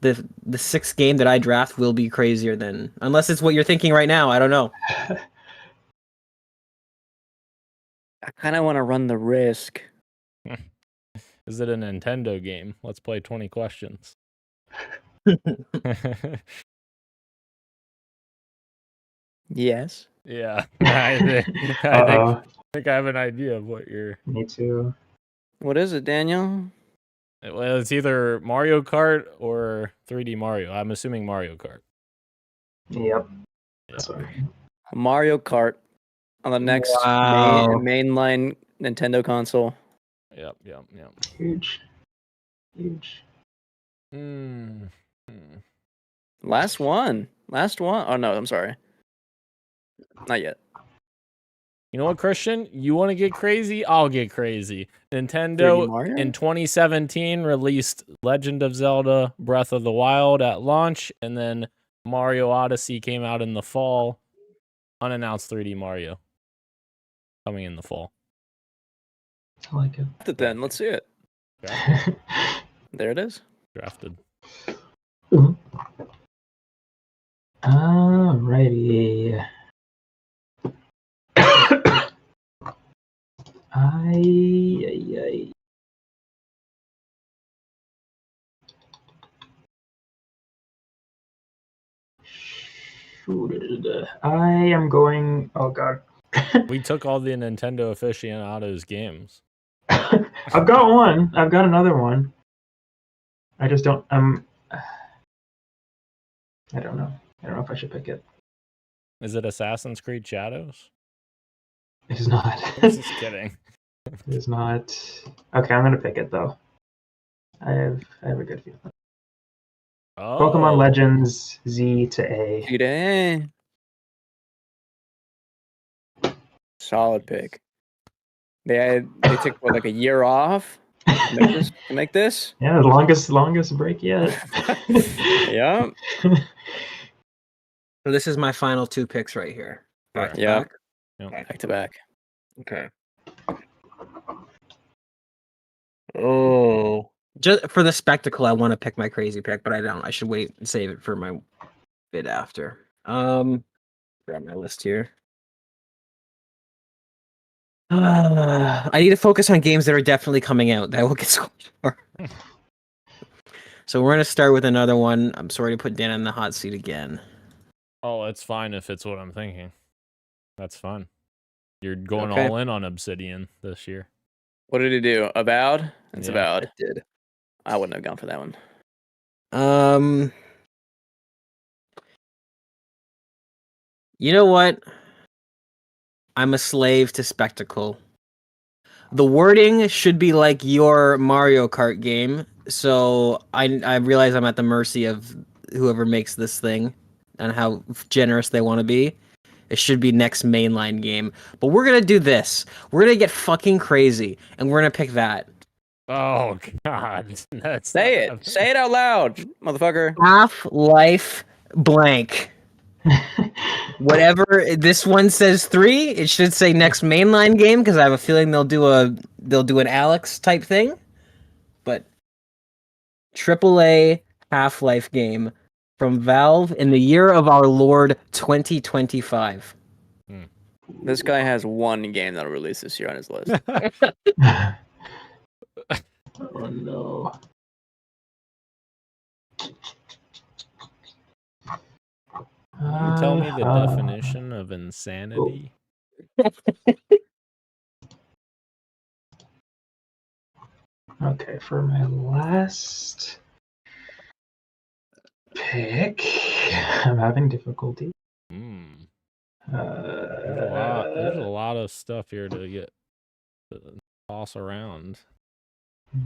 the 6th game that I draft will be crazier than, unless it's what you're thinking right now. I don't know. I kind of want to run the risk. Is it a Nintendo game? Let's play 20 questions. Yes. Yeah. I think Uh-oh. think I have an idea of what you're. Me too. What is it, Daniel? Well, it's either Mario Kart or 3D Mario. I'm assuming Mario Kart. Yep. Yeah. Sorry. Mario Kart on the next Wow. mainline Nintendo console. Yep. Huge. Huge. Mm. Last one. Oh no, I'm sorry. Not yet. You know what, Christian? You want to get crazy? I'll get crazy. 3D Nintendo Mario? in 2017 released Legend of Zelda Breath of the Wild at launch, and then Mario Odyssey came out in the fall. Unannounced 3D Mario coming in the fall. I like it. Then let's see it. Drafted. There it is. Drafted. Alrighty. I am going. Oh god. We took all the Nintendo aficionados games. I've got one. I've got another one. I just don't. I don't know. I don't know if I should pick it. Is it Assassin's Creed Shadows? It's not. I'm just kidding. It's not. Okay, I'm gonna pick it though. I have a good feeling. Oh. Pokemon Legends Z to A. Today. Solid pick. They took what, like a year off to make this. Yeah, the longest break yet. Yeah. So this is my final two picks right here. Back to Yeah. back? Yep. Back to back. Okay. Oh. Just for the spectacle, I want to pick my crazy pick, but I don't. I should wait and save it for my bit after. Grab my list here. I need to focus on games that are definitely coming out that will get scored for. So we're gonna start with another one. I'm sorry to put Dan in the hot seat again. Oh, it's fine if it's what I'm thinking. That's fine. You're going Okay. all in on Obsidian this year. What did he do? Avowed? It's Yeah. Avowed. Did. I wouldn't have gone for that one. You know what? I'm a slave to spectacle. The wording should be like your Mario Kart game, so I realize I'm at the mercy of whoever makes this thing and how generous they want to be. It should be next mainline game. But we're gonna do this. We're gonna get fucking crazy, and we're gonna pick that. Oh God, that's Say it. Say it out loud, motherfucker. Half-Life blank. Whatever this one says 3, it should say next mainline game because I have a feeling they'll do an Alex type thing. But AAA Half-Life game from Valve in the year of our Lord 2025. This guy has one game that'll release this year on his list. Oh no. Can you tell me the definition of insanity? Okay, for my last pick, I'm having difficulty. There's a lot of stuff here to toss around.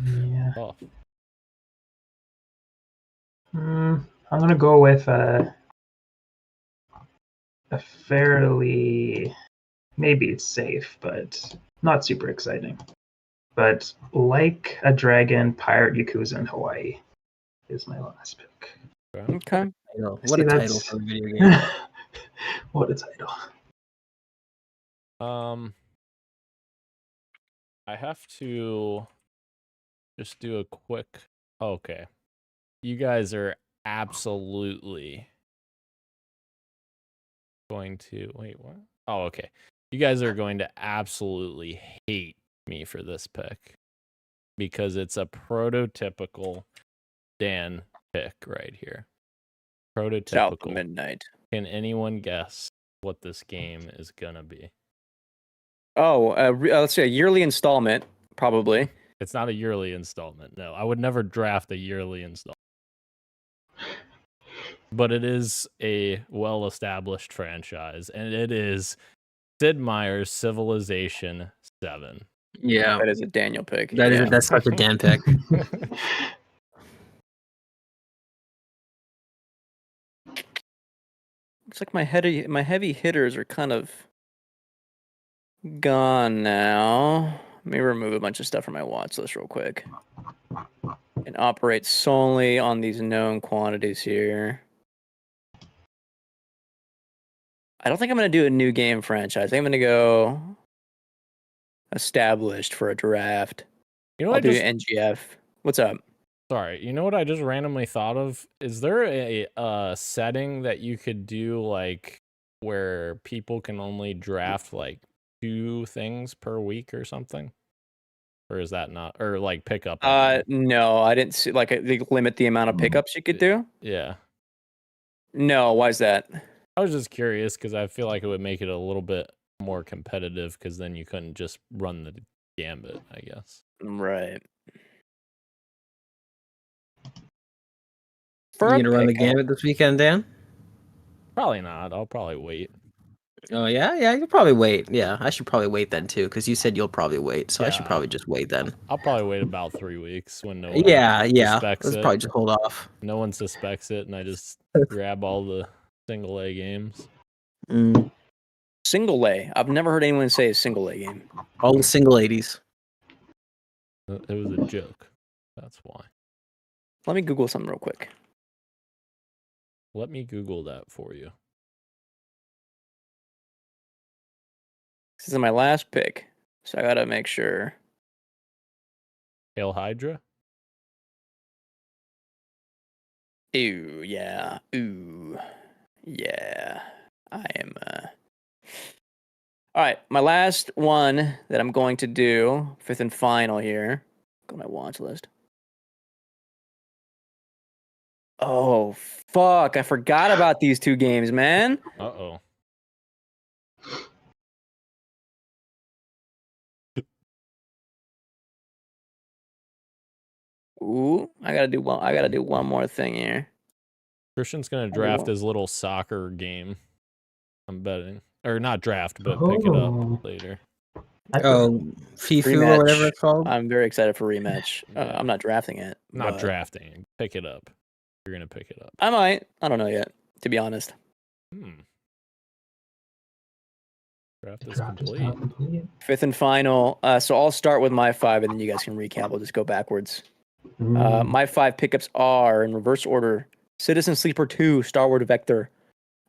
Yeah. Oh. I'm gonna go with a fairly, maybe it's safe, but not super exciting. But Like a Dragon, Pirate Yakuza in Hawaii is my last pick. Okay. What a title for a video game. What a title. I have to just do a quick. Okay, you guys are absolutely going to wait. What? Oh, okay. You guys are going to absolutely hate me for this pick because it's a prototypical Dan pick right here. South Prototypical. Midnight. Can anyone guess what this game is gonna be? Oh, let's see, a yearly installment, probably. It's not a yearly installment. No, I would never draft a yearly installment. But it is a well-established franchise, and it is Sid Meier's Civilization 7. Yeah, That is a Daniel pick. that's such a Dan pick. Looks like my heavy hitters are kind of gone now. Let me remove a bunch of stuff from my watch list real quick. And operate solely on these known quantities here. I don't think I'm going to do a new game franchise. I think I'm going to go established for a draft. You know, I'll do NGF. What's up? Sorry, you know what I just randomly thought of? Is there a setting that you could do, like, where people can only draft like 2 things per week or something? Or is that not, or like pickup? No, I didn't see, like, they limit the amount of pickups you could do. Yeah. No, why is that? I was just curious because I feel like it would make it a little bit more competitive because then you couldn't just run the gambit, I guess. Right. You gonna run the gambit this weekend, Dan? Probably not. I'll probably wait. Oh yeah, you'll probably wait. Yeah, I should probably wait then too, because you said you'll probably wait, so I should probably just wait then. I'll probably wait about 3 weeks when no one suspects it. Let's probably just hold off. No one suspects it, and I just grab all the single A games. Single A. I've never heard anyone say a single A game. All the single ladies. It was a joke. That's why. Let me Google something real quick. Let me Google that for you. This is my last pick, so I gotta make sure. Hail Hydra? Ooh, yeah. Ooh, yeah. I am, All right, my last one that I'm going to do, 5th and final here. Go to my watch list. Oh, fuck. I forgot about these 2 games, man. Uh-oh. Ooh, I gotta do one more thing here. Christian's gonna draft his little soccer game. I'm betting. Or not draft, but pick it up later. FIFU Rematch. or whatever it's called. I'm very excited for rematch. Yeah. I'm not drafting it. Not drafting. Pick it up. You're gonna pick it up. I might. I don't know yet, to be honest. Draft is complete. 5th and final. So I'll start with my 5, and then you guys can recap. We'll just go backwards. My 5 pickups are, in reverse order: Citizen Sleeper 2, Star Wars Vector,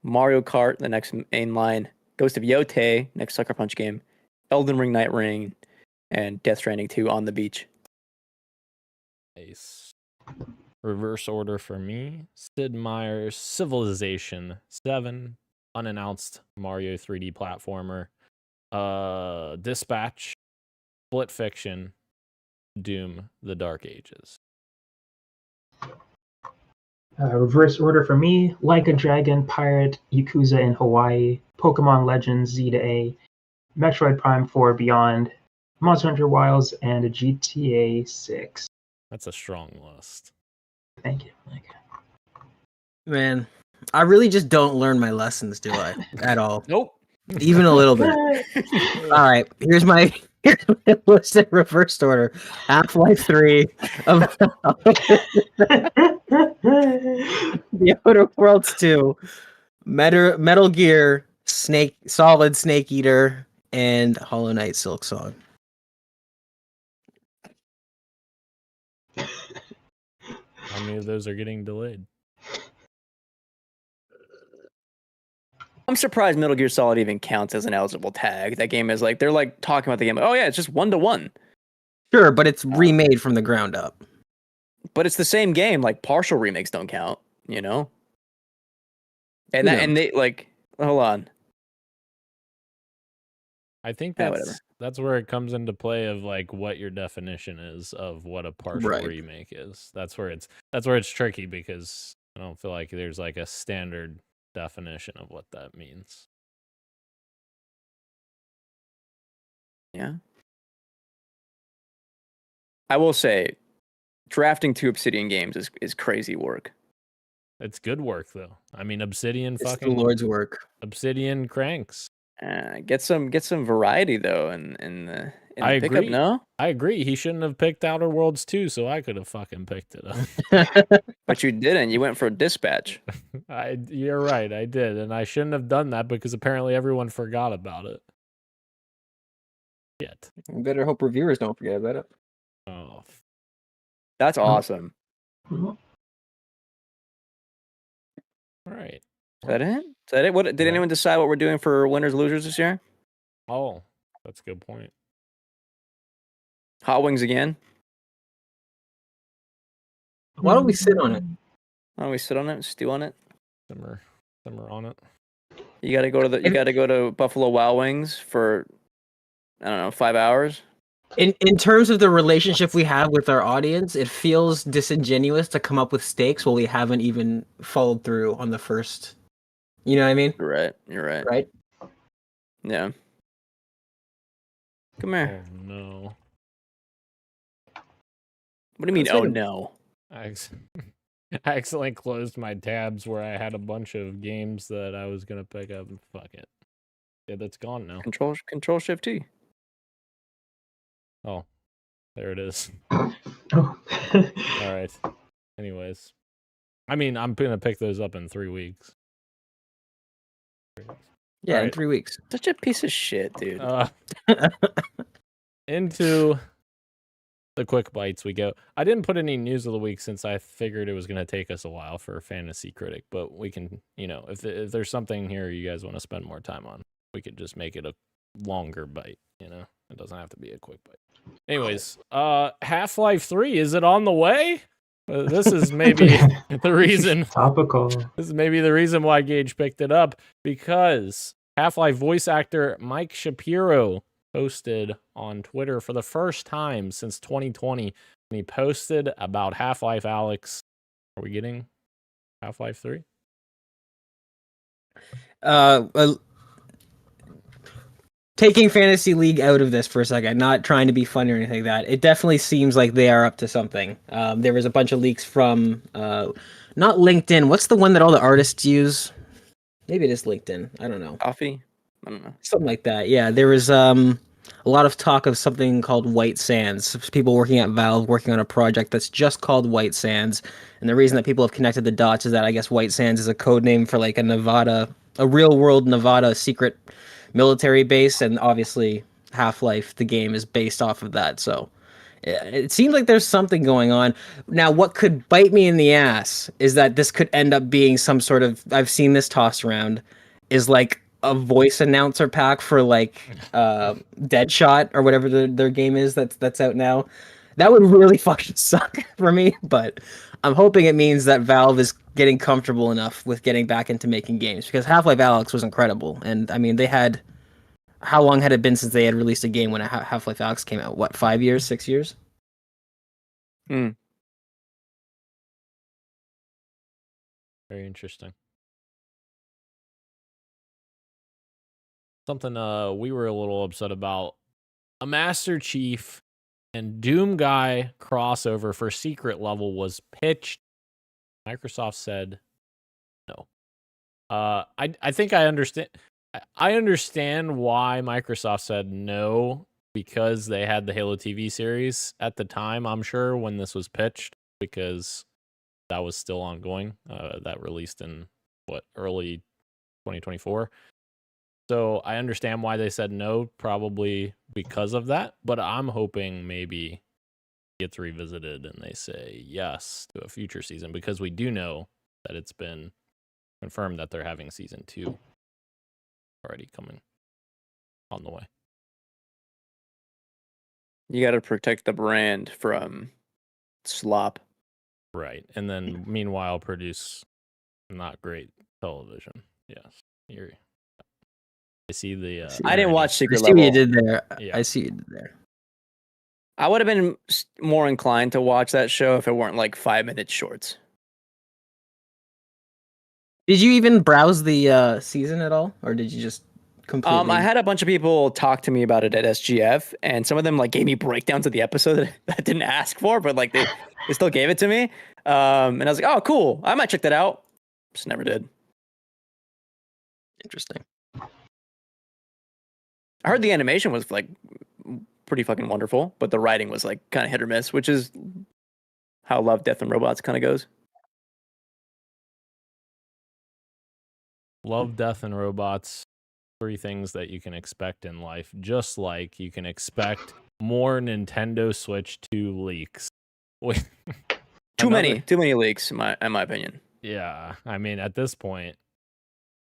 Mario Kart, the next main line, Ghost of Yotei, next Sucker Punch game, Elden Ring Night Ring, and Death Stranding 2 on the beach. Nice. Reverse order for me: Sid Meier's Civilization 7, unannounced Mario 3D platformer, Dispatch, Split Fiction, Doom: The Dark Ages. Reverse order for me: Like a Dragon, Pirate, Yakuza in Hawaii, Pokemon Legends Z to A, Metroid Prime 4 Beyond, Monster Hunter Wilds, and a GTA 6. That's a strong list. Thank you. Man, I really just don't learn my lessons, do I? At all. Nope. Even a little bit. All right, here's my list in reverse order: Half-Life 3, The Outer Worlds 2, Metal Gear, Solid Snake Eater, and Hollow Knight Silk Song. How many of those are getting delayed? I'm surprised Metal Gear Solid even counts as an eligible tag. That game is like, they're like talking about the game. Oh yeah, it's just 1-to-1. Sure, but it's remade from the ground up. But it's the same game. Like, partial remakes don't count, you know? And and they like, hold on. I think whatever. that's where it comes into play of like what your definition is of what a partial remake is. That's where it's tricky because I don't feel like there's like a standard definition of what that means. Yeah. I will say, drafting 2 Obsidian games is crazy work. It's good work though. I mean, Obsidian It's the fucking Lord's work. Obsidian cranks. Get some variety though in the I pickup. agree. No, I agree. He shouldn't have picked Outer Worlds 2, so I could have fucking picked it up. but you didn't. You went for Dispatch. You're right. I did, and I shouldn't have done that because apparently everyone forgot about it. Yet. You better hope reviewers don't forget about it. Oh, That's awesome. Mhm. all right. Is that it? Is that it? What did Yeah. anyone decide what we're doing for winners losers this year? Oh, that's a good point. Hot wings again. Why don't we sit on it? Why don't we sit on it, stew on it? Simmer on it. You got to go to Buffalo Wild Wings for I don't know 5 hours. In terms of the relationship we have with our audience, it feels disingenuous to come up with stakes while we haven't even followed through on the first. You know what I mean? You're right. You're right. Right? Yeah. Come here. Oh no. What do you mean? Let's Oh hit 'em. no. I accidentally closed my tabs where I had a bunch of games that I was gonna pick up. Fuck it. Yeah, that's gone now. Control Shift T. Oh, there it is. Oh. All right. Anyways, I mean, I'm gonna pick those up in 3 weeks. Yeah, in Right. 3 weeks. Such a piece of shit, dude. Into the quick bites we go. I didn't put any news of the week since I figured it was going to take us a while for Fantasy Critic, but we can, if there's something here you guys want to spend more time on, we could just make it a longer bite, It doesn't have to be a quick bite. Anyways, Half-Life 3, is it on the way? This is maybe the reason. Topical. This is maybe the reason why Gage picked it up, because Half-Life voice actor Mike Shapiro posted on Twitter for the first time since 2020, and he posted about Half-Life Alyx. Are we getting Half-Life 3? Taking Fantasy League out of this for a second, not trying to be funny or anything like that, it definitely seems like they are up to something. There was a bunch of leaks from, not LinkedIn. What's the one that all the artists use? Maybe it is LinkedIn. I don't know. Coffee? I don't know. Something like that. Yeah, there was a lot of talk of something called White Sands. People working at Valve working on a project that's just called White Sands. And the reason that people have connected the dots is that I guess White Sands is a code name for like a real world Nevada secret military base, and obviously Half-Life, the game, is based off of that. So it seems like there's something going on. Now, what could bite me in the ass is that this could end up being some sort of, I've seen this tossed around, is like a voice announcer pack for like Deadshot or whatever their game is that's out now. That would really fucking suck for me, but I'm hoping it means that Valve is getting comfortable enough with getting back into making games, because Half-Life Alyx was incredible. And I mean, how long had it been since they had released a game when Half-Life Alyx came out? What, 5 years, 6 years? Hmm. Very interesting. Something we were a little upset about. A Master Chief and Doom Guy crossover for Secret Level was pitched. Microsoft said no. I think I understand. I understand why Microsoft said no, because they had the Halo TV series at the time, I'm sure, when this was pitched, because that was still ongoing. That released in early 2024. So I understand why they said no, probably because of that. But I'm hoping maybe it gets revisited and they say yes to a future season, because we do know that it's been confirmed that they're having season 2 already coming on the way. You got to protect the brand from slop. Right. And then meanwhile produce not great television. Yes. I see the I didn't watch I Secret see what Level. you did there. Yeah. I see what you did there. I would have been more inclined to watch that show if it weren't like 5-minute shorts. Did you even browse the season at all, or did you just completely. I had a bunch of people talk to me about it at SGF, and some of them like gave me breakdowns of the episode that I didn't ask for, but like they still gave it to me. And I was like, oh, cool. I might check that out. Just never did. Interesting. I heard the animation was like pretty fucking wonderful, but the writing was like kind of hit or miss, which is how Love, Death, and Robots kind of goes. Love, Death, and Robots. 3 things that you can expect in life, just like you can expect more Nintendo Switch 2 leaks. Too many leaks, in my opinion. Yeah, I mean, at this point,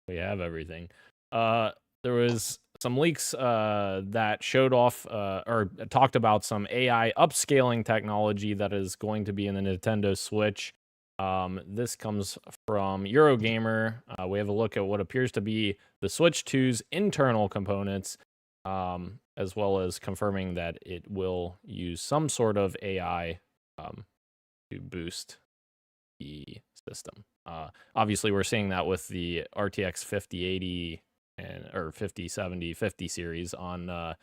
we have everything. There was some leaks that showed off or talked about some AI upscaling technology that is going to be in the Nintendo Switch. This comes from Eurogamer. We have a look at what appears to be the Switch 2's internal components, as well as confirming that it will use some sort of AI to boost the system. Obviously, we're seeing that with the RTX 5080 or 5070, 50 series on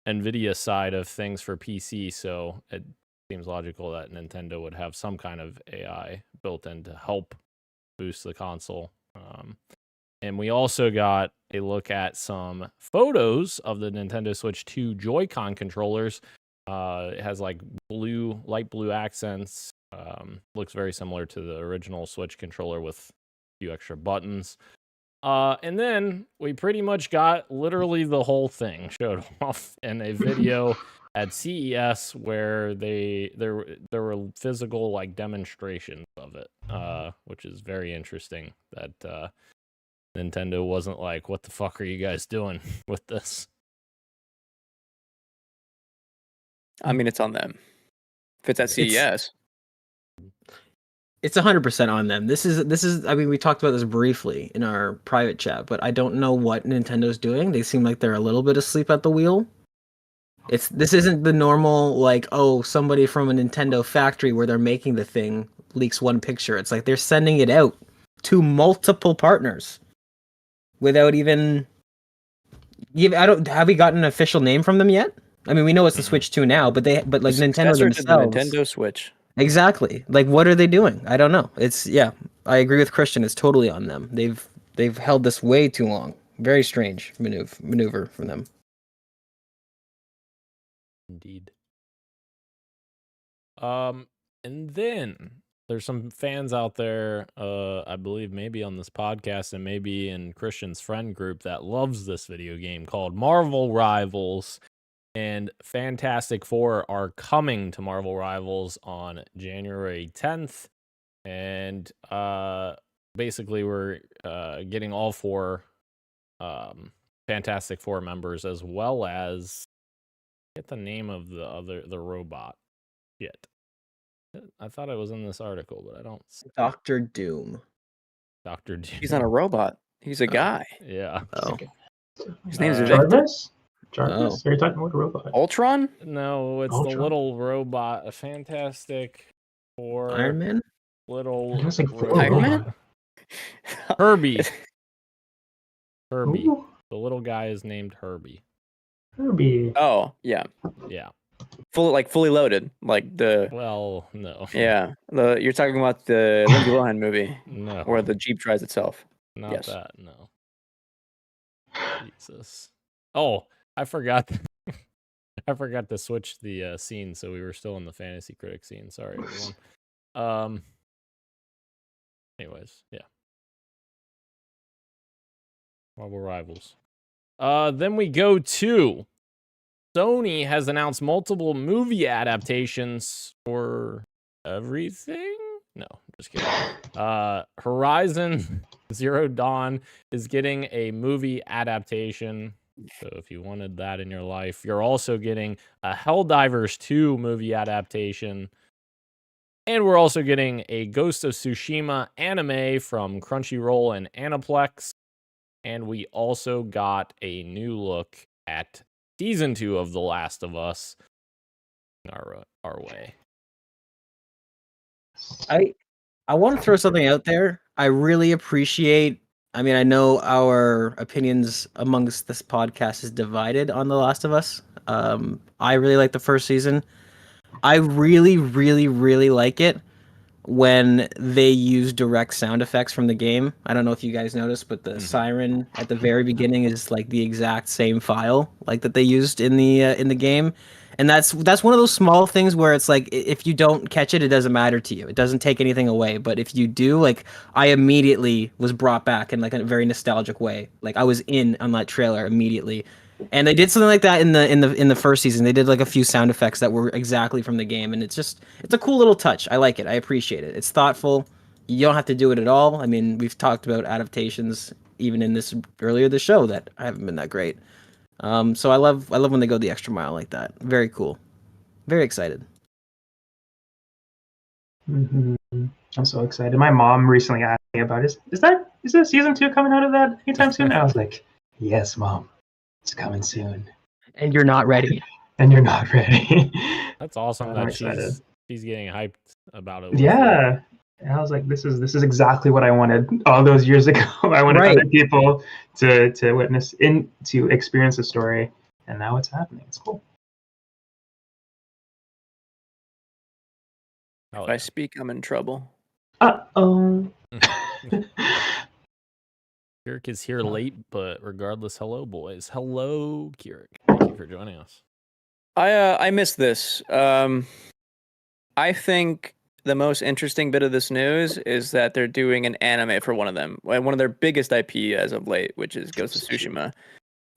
NVIDIA side of things for PC, so it seems logical that Nintendo would have some kind of AI built in to help boost the console. And we also got a look at some photos of the Nintendo Switch 2 Joy-Con controllers. It has like light blue accents. Looks very similar to the original Switch controller with a few extra buttons. And then we pretty much got literally the whole thing showed off in a video at CES where there were physical like demonstrations of it, which is very interesting that Nintendo wasn't like, what the fuck are you guys doing with this? I mean, it's on them. If it's at CES. It's 100% on them. This is. I mean, we talked about this briefly in our private chat, but I don't know what Nintendo's doing. They seem like they're a little bit asleep at the wheel. This isn't the normal like, oh, somebody from a Nintendo factory where they're making the thing leaks one picture. It's like they're sending it out to multiple partners without even. Have we gotten an official name from them yet? I mean, we know it's the Switch 2 now, but like Nintendo Successor to the themselves. Nintendo Switch. Exactly. Like, what are they doing? I don't know. I agree with Christian. It's totally on them. They've held this way too long. Very strange maneuver from them. Indeed. And then there's some fans out there, I believe maybe on this podcast and maybe in Christian's friend group that loves this video game called Marvel Rivals. And Fantastic Four are coming to Marvel Rivals on January 10th. And basically we're getting all 4 Fantastic Four members, as well as get the name of the robot. Shit. I thought it was in this article, but I don't see Dr. Doom. Dr. Doom. He's not a robot. He's a guy. Yeah. Oh. His name's Jarvis? Jarvis? Are you talking about a robot? Ultron? No, it's Ultron. the little robot, a Fantastic Four. Iron Man? Little Fantastic Four Iron Man? robot. Herbie. Herbie. Ooh, The little guy is named Herbie. Herbie. Oh, yeah. Yeah. Fully loaded. Like the Well, no. yeah. You're talking about the Lindsay Lohan movie No. where the Jeep drives itself. Not Yes. that, no. Jesus. Oh, I forgot. I forgot to switch the scene, so we were still in the Fantasy Critic scene. Sorry, everyone. Anyways, yeah. Marvel Rivals. Then we go to Sony has announced multiple movie adaptations for everything. No, just kidding. Horizon Zero Dawn is getting a movie adaptation. So if you wanted that in your life, you're also getting a Helldivers 2 movie adaptation. And we're also getting a Ghost of Tsushima anime from Crunchyroll and Aniplex. And we also got a new look at Season 2 of The Last of Us in our way. I want to throw something out there. I really appreciate I mean, I know our opinions amongst this podcast is divided on The Last of Us. I really like the first season. I really, really, really like it when they use direct sound effects from the game. I don't know if you guys noticed, but the siren at the very beginning is like the exact same file like that they used in the game. And that's one of those small things where it's like if you don't catch it, it doesn't matter to you. It doesn't take anything away. But if you do, like I immediately was brought back in like a very nostalgic way. Like I was in on that trailer immediately. And they did something like that in the first season. They did like a few sound effects that were exactly from the game, and it's a cool little touch. I like it. I appreciate it. It's thoughtful. You don't have to do it at all. I mean, we've talked about adaptations even in this earlier the show that haven't been that great. So I love when they go the extra mile like that. Very cool. Very excited. I'm so excited. My mom recently asked me about is there season 2 coming out of that anytime soon? I was like, yes, Mom, it's coming soon. And you're not ready. And you're not ready. That's awesome I'm that excited. she's getting hyped about it. Yeah. And I was like, this is exactly what I wanted all those years ago. I wanted Right. other people to witness to experience the story, and now it's happening. It's cool. Oh, If I speak, I'm in trouble. Uh-oh. Kirik is here late, but regardless, hello, boys. Hello, Kirik. Thank you for joining us. I missed this. I think the most interesting bit of this news is that they're doing an anime for one of them, one of their biggest IP as of late, which is Ghost of Tsushima,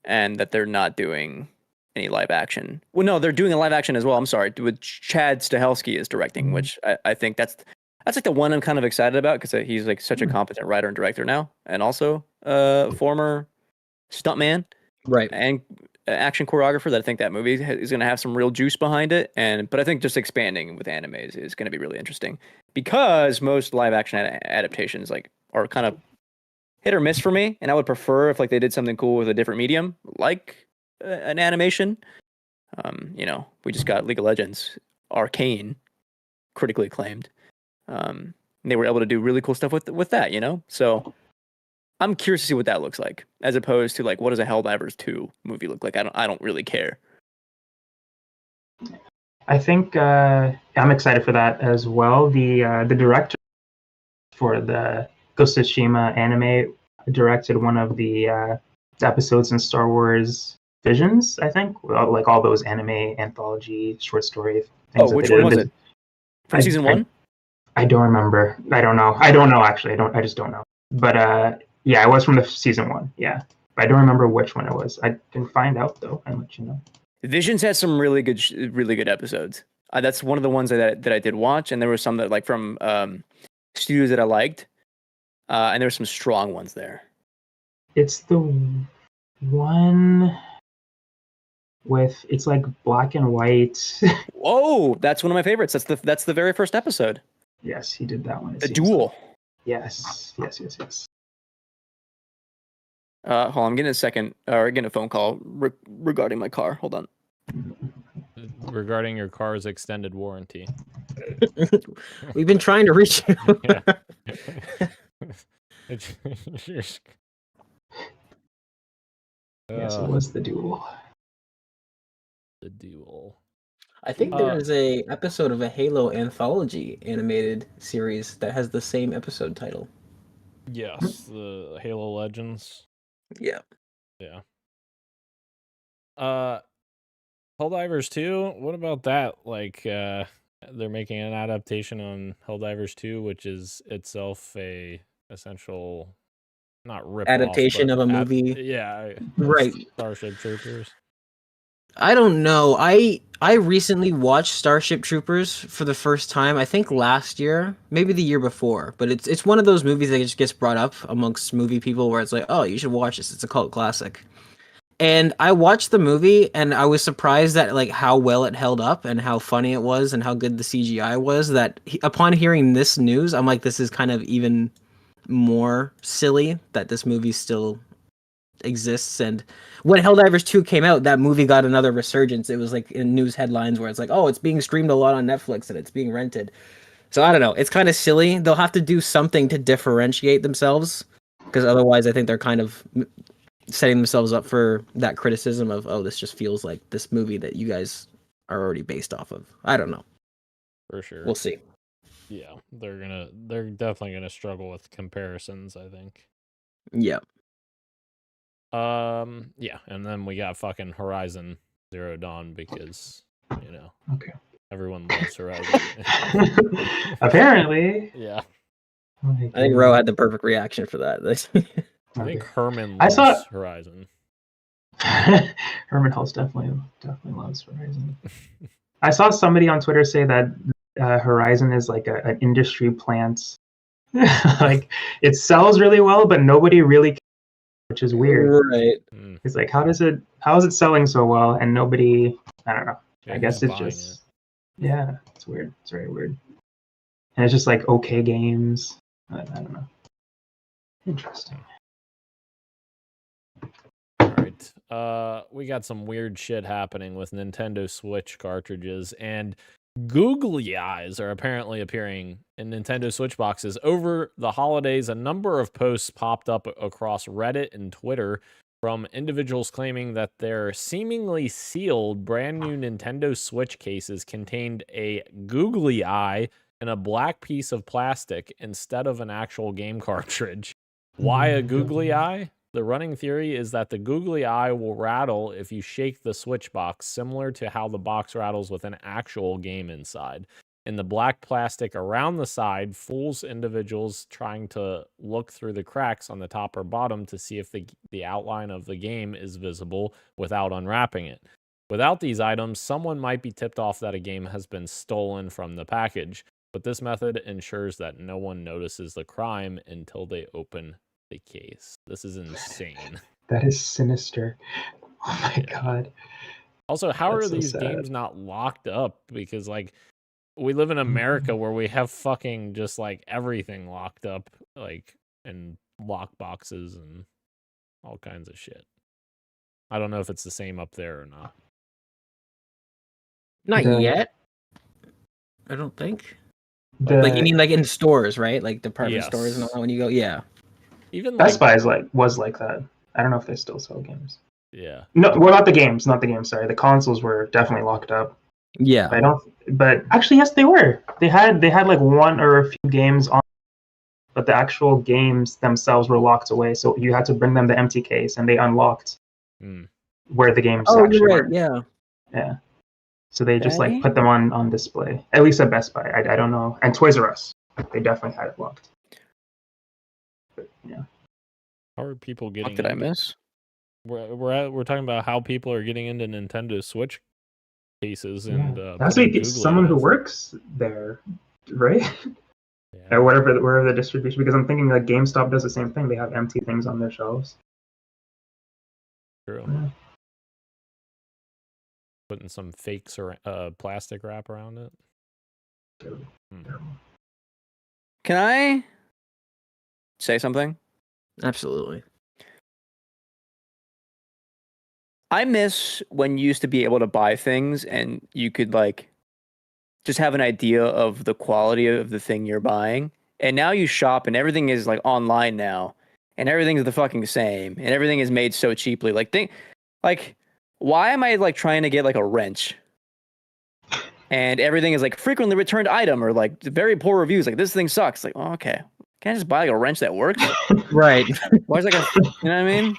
and that they're not doing any live action. Well, no, they're doing a live action as well. I'm sorry, with Chad Stahelski is directing, which I think that's like the one I'm kind of excited about because he's like such a competent writer and director now, and also former stuntman, Right. and action choreographer. That I think that movie is going to have some real juice behind it, but I think just expanding with anime is going to be really interesting because most live action adaptations like are kind of hit or miss for me, and I would prefer if like they did something cool with a different medium like an animation. We just got League of Legends Arcane critically acclaimed. And they were able to do really cool stuff with that, so I'm curious to see what that looks like, as opposed to like what does a Helldivers 2 movie look like? I don't really care. I think I'm excited for that as well. The director for the Ghost of Tsushima anime directed one of the episodes in Star Wars Visions, I think, like all those anime anthology short story things. Oh, which one was it? From season 1? I don't remember. I don't know actually. I just don't know. But yeah, it was from the season 1. Yeah, but I don't remember which one it was. I can find out though and let you know. Visions had some really good episodes. That's one of the ones that I did watch, and there were some that like from studios that I liked, and there were some strong ones there. It's the one with it's like black and white. Whoa, that's one of my favorites. That's the very first episode. Yes, he did that one. The duel. Yes. Hold on, I'm getting a phone call regarding my car. Hold on. Regarding your car's extended warranty. We've been trying to reach you. Yes, it was the duel. The duel. I think there's a episode of a Halo anthology animated series that has the same episode title. Yes, the Halo Legends. Yeah. Yeah. Helldivers 2, what about that? Like they're making an adaptation on Helldivers 2, which is itself a essential not rip Adaptation of a movie. Right. Starship Troopers. I don't know. I recently watched Starship Troopers for the first time, I think last year, maybe the year before. But it's one of those movies that just gets brought up amongst movie people where it's like, oh, you should watch this. It's a cult classic. And I watched the movie and I was surprised at like how well it held up and how funny it was and how good the CGI was, that upon hearing this news, I'm like, this is kind of even more silly that this movie still exists. And when Helldivers 2 came out, that movie got another resurgence. It was like in news headlines where it's like, oh, it's being streamed a lot on Netflix and it's being rented. So I don't know. It's kind of silly. They'll have to do something to differentiate themselves. Because otherwise, I think they're kind of setting themselves up for that criticism of, oh, this just feels like this movie that you guys are already based off of. I don't know. For sure. We'll see. Yeah, they're definitely gonna struggle with comparisons, I think. Yeah. Yeah, and then we got fucking Horizon Zero Dawn because, Okay. everyone loves Horizon. Apparently. Yeah. Oh my I think Ro had the perfect reaction for that. I think Okay. Herman I loves saw- Horizon. Herman Hulse definitely loves Horizon. I saw somebody on Twitter say that Horizon is like an industry plant. Like it sells really well, but nobody really cares, which is weird. Right. It's like how is it selling so well and nobody, I don't know. Yeah, I guess who's it's buying just yeah, it's weird. It's very weird. And it's just like okay games. I don't know. Interesting. All right. We got some weird shit happening with Nintendo Switch cartridges, and googly eyes are apparently appearing in Nintendo Switch boxes. Over the holidays, a number of posts popped up across Reddit and Twitter from individuals claiming that their seemingly sealed brand new Nintendo Switch cases contained a googly eye and a black piece of plastic instead of an actual game cartridge. Why a googly eye? The running theory is that the googly eye will rattle if you shake the Switch box, similar to how the box rattles with an actual game inside. And the black plastic around the side fools individuals trying to look through the cracks on the top or bottom to see if the outline of the game is visible without unwrapping it. Without these items, someone might be tipped off that a game has been stolen from the package, but this method ensures that no one notices the crime until they open the case. This is insane. That is sinister. Oh my god. Also, how That's are so these sad. games not locked up? Because like we live in America where we have fucking just like everything locked up, like in lock boxes and all kinds of shit. I don't know if it's the same up there or not. Not The- yet. I don't think. Like you mean like in stores, right? Like department stores and all Yes. that when you go, yeah. Even Best like Buy was like that. I don't know if they still sell games. yeah. No, well, not the games. Sorry, the consoles were definitely locked up. Yeah. I don't. But actually, yes, they were. They had like one or a few games on, but the actual games themselves were locked away. So you had to bring them the empty case, and they unlocked where the games Oh, actually you're right. were. Yeah. Yeah. So they just Okay. like put them on display. At least at Best Buy. I don't know. And Toys R Us, they definitely had it locked. But, yeah. How are people getting? What did I into- miss? We're talking about how people are getting into Nintendo Switch cases and That's putting like googly someone who eyes. works there, right? Yeah. Or wherever the distribution. Because I'm thinking like GameStop does the same thing. They have empty things on their shelves. True. Yeah. Putting some fake plastic wrap around it. Terrible. Hmm. Terrible. Can I say something? Absolutely. I miss when you used to be able to buy things and you could like just have an idea of the quality of the thing you're buying. And now you shop and everything is like online now, and everything's the fucking same, and everything is made so cheaply. Like why am I like trying to get like a wrench? And everything is like frequently returned item or like very poor reviews. Like this thing sucks. Like, oh, okay, can I just buy like a wrench that works? Right. Why is like a, you know what I mean?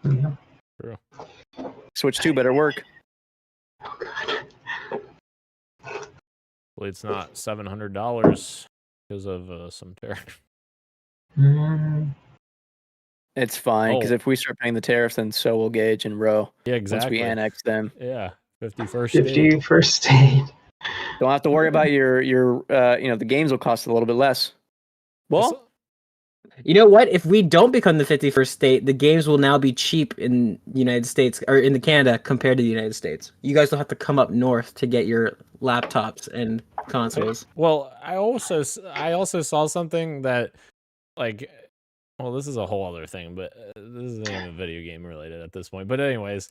Yeah. True. Switch 2 better work. Oh god. Well, it's not $700 because of some tariff. Mm, It's fine because Oh. if we start paying the tariffs, then so will Gage and Roe. Yeah, Once exactly. we annex them, Yeah, 51st state. 51st state. don't have to worry about your the games will cost a little bit less. Well, You know what? If we don't become the 51st state, the games will now be cheap in the United States or in the Canada compared to the United States. You guys will have to come up north to get your laptops and consoles. Well, I also saw something that, like, well, this is a whole other thing, but this isn't even video game related at this point. But anyways,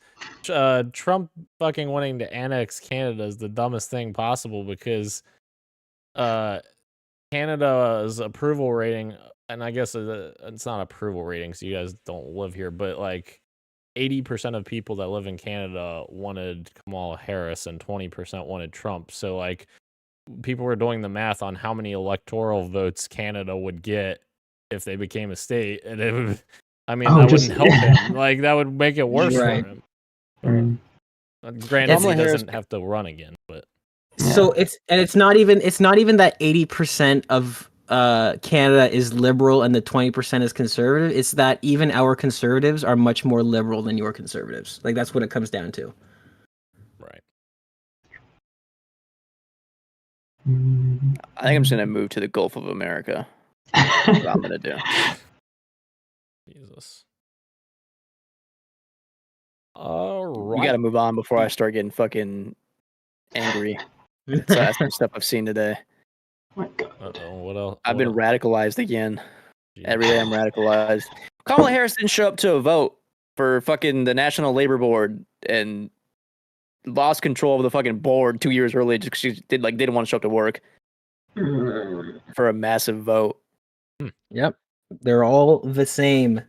Trump fucking wanting to annex Canada is the dumbest thing possible because Canada's approval rating and I guess it's not approval ratings. You guys don't live here, but like 80% of people that live in Canada wanted Kamala Harris and 20% wanted Trump. So like people were doing the math on how many electoral votes Canada would get if they became a state, and it would. I mean, that wouldn't help him. Like that would make it worse for him. Granted, he doesn't have to run again, but so it's not even that 80% of Canada is liberal and the 20% is conservative. It's that even our conservatives are much more liberal than your conservatives. Like that's what it comes down to. Right. I think I'm just gonna move to the Gulf of America. That's what I'm gonna do. Jesus. All right. You gotta move on before I start getting fucking angry. So that's some stuff I've seen today. Oh my God. Uh-oh, what else? I've been radicalized again. Jeez. Every day I'm radicalized. Kamala Harris didn't show up to a vote for fucking the National Labor Board and lost control of the fucking board 2 years early just because she didn't want to show up to work for a massive vote. Yep. They're all the same.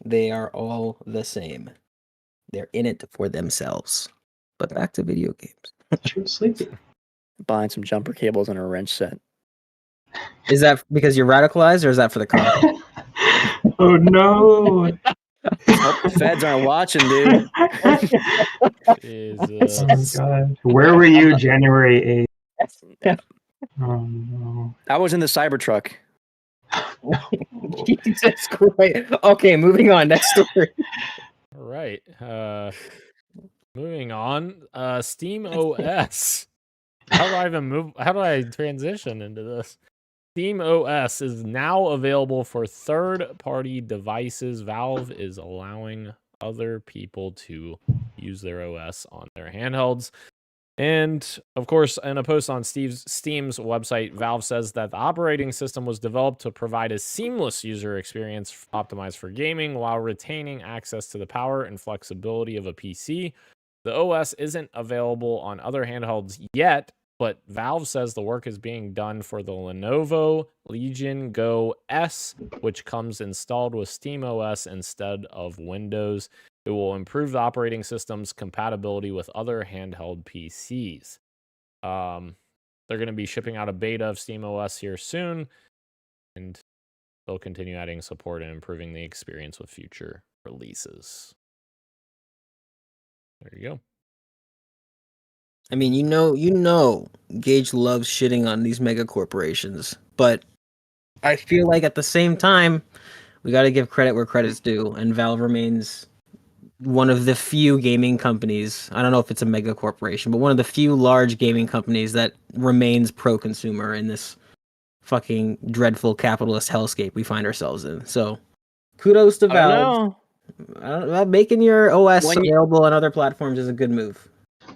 They are all the same. They're in it for themselves. But back to video games. She was sleepy. Buying some jumper cables and a wrench set. Is that because you're radicalized, or is that for the car? Oh no! Hope the feds aren't watching, dude. Jesus. Oh my God. Where were you January 8th? Oh no. I was in the Cybertruck. Jesus Christ. Okay, moving on. Next story. All right. Moving on. Steam OS. How do I transition into this? Steam OS is now available for third-party devices. Valve is allowing other people to use their OS on their handhelds. And, of course, in a post on Steam's website, Valve says that the operating system was developed to provide a seamless user experience optimized for gaming while retaining access to the power and flexibility of a PC. The OS isn't available on other handhelds yet, but Valve says the work is being done for the Lenovo Legion Go S, which comes installed with SteamOS instead of Windows. It will improve the operating system's compatibility with other handheld PCs. They're going to be shipping out a beta of SteamOS here soon, and they'll continue adding support and improving the experience with future releases. There you go. I mean, you know, Gage loves shitting on these mega corporations, but I feel like at the same time, we got to give credit where credit's due, and Valve remains one of the few gaming companies, I don't know if it's a mega corporation, but one of the few large gaming companies that remains pro-consumer in this fucking dreadful capitalist hellscape we find ourselves in. So, kudos to Valve. I don't know. Making your OS available on other platforms is a good move.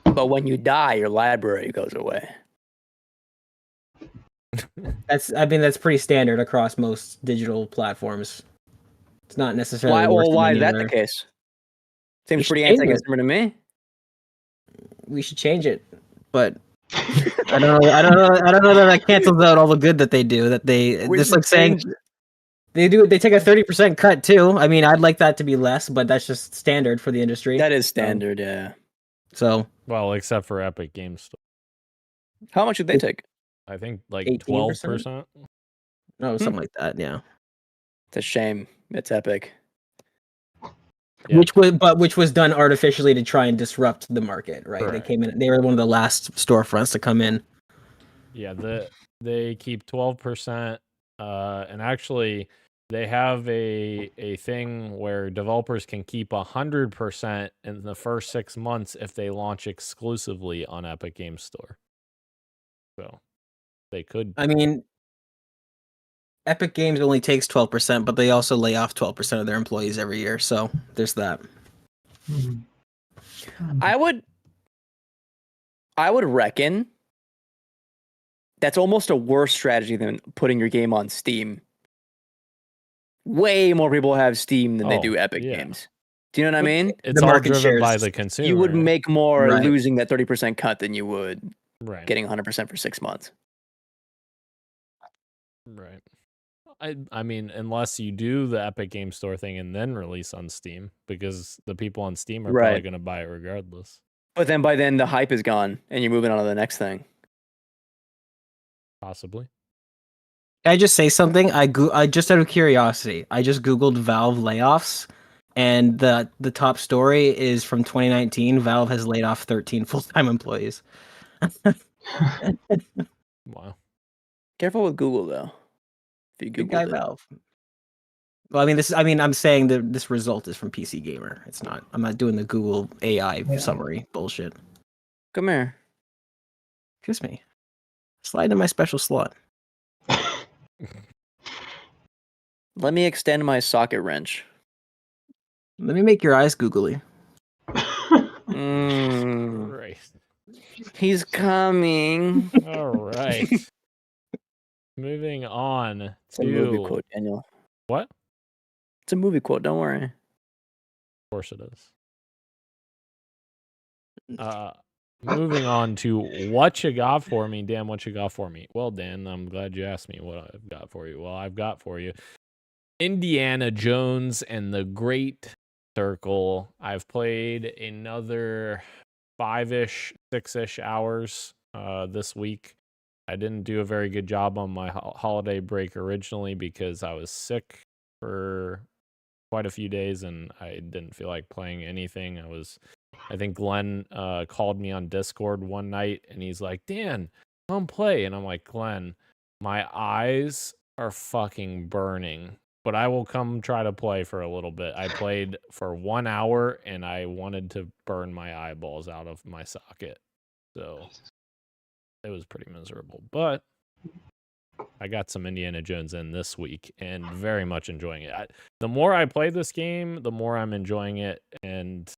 But when you die, your library goes away. That's pretty standard across most digital platforms. It's not necessarily why is that the case? Seems pretty anti-consumer to me. We should change it, but I don't know that that cancels out all the good that they do. That they just like saying they take a 30% cut too. I mean, I'd like that to be less, but that's just standard for the industry. That is standard, yeah. So well, except for Epic Games Store. How much did they take? I think like 18%? 12%. No, something like that. Yeah. It's a shame. It's Epic. Yeah. Which was done artificially to try and disrupt the market, right? Correct. They came in. They were one of the last storefronts to come in. Yeah, they keep 12%, and actually they have a thing where developers can keep 100% in the first 6 months if they launch exclusively on Epic Games Store. So they could. I mean, Epic Games only takes 12%, but they also lay off 12% of their employees every year. So there's that. I would reckon that's almost a worse strategy than putting your game on Steam. Way more people have Steam than they do Epic Games. Do you know what I mean? It's all driven by the consumer. You would make more losing that 30% cut than you would getting 100% for 6 months. Right. I mean, unless you do the Epic Game Store thing and then release on Steam, because the people on Steam are probably Right. going to buy it regardless. But then by then the hype is gone and you're moving on to the next thing. Possibly. Can I just say something? I just out of curiosity, I just Googled Valve layoffs, and the top story is from 2019. Valve has laid off 13 full-time employees. Wow. Careful with Google though. If you Good guy, Googled it. Valve. Well, I'm saying that this result is from PC Gamer. It's not. I'm not doing the Google AI summary bullshit. Come here. Excuse me. Slide in my special slot. Let me extend my socket wrench. Let me make your eyes googly. Right. He's coming. All right. Moving on It's a movie to quote, Daniel. what? It's a movie quote. Don't worry. Of course it is. Moving on to what you got for me, Dan. What you got for me? Well, Dan, I'm glad you asked me what I've got for you. Well, I've got for you Indiana Jones and the Great Circle. I've played another 5-ish, 6-ish hours this week. I didn't do a very good job on my holiday break originally because I was sick for quite a few days and I didn't feel like playing anything. I think Glenn called me on Discord one night and he's like, Dan, come play. And I'm like, Glenn, my eyes are fucking burning, but I will come try to play for a little bit. I played for 1 hour and I wanted to burn my eyeballs out of my socket. So it was pretty miserable, but I got some Indiana Jones in this week and very much enjoying it. The more I play this game, the more I'm enjoying it. And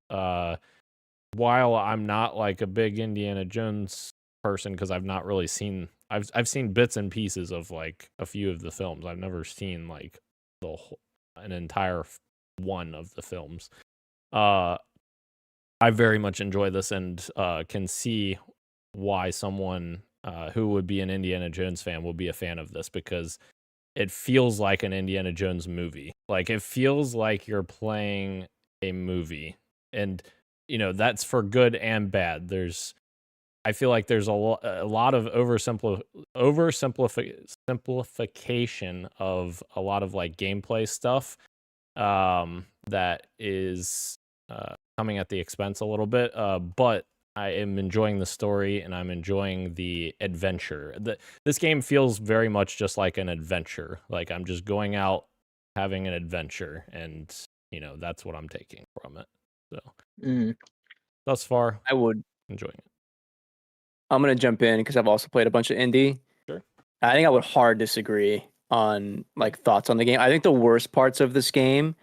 while I'm not like a big Indiana Jones person, because I've not really seen, I've seen bits and pieces of like a few of the films. I've never seen like an entire one of the films. I very much enjoy this and can see why someone who would be an Indiana Jones fan will be a fan of this, because it feels like an Indiana Jones movie. Like it feels like you're playing a movie, and that's for good and bad. I feel like there's a lot of simplification of a lot of like gameplay stuff that is coming at the expense a little bit, but I am enjoying the story and I'm enjoying the adventure. This game feels very much just like an adventure. Like I'm just going out having an adventure, and that's what I'm taking from it. So thus far, I would. enjoying it. I'm gonna jump in because I've also played a bunch of indie. Sure. I think I would hard disagree on like thoughts on the game. I think the worst parts of this game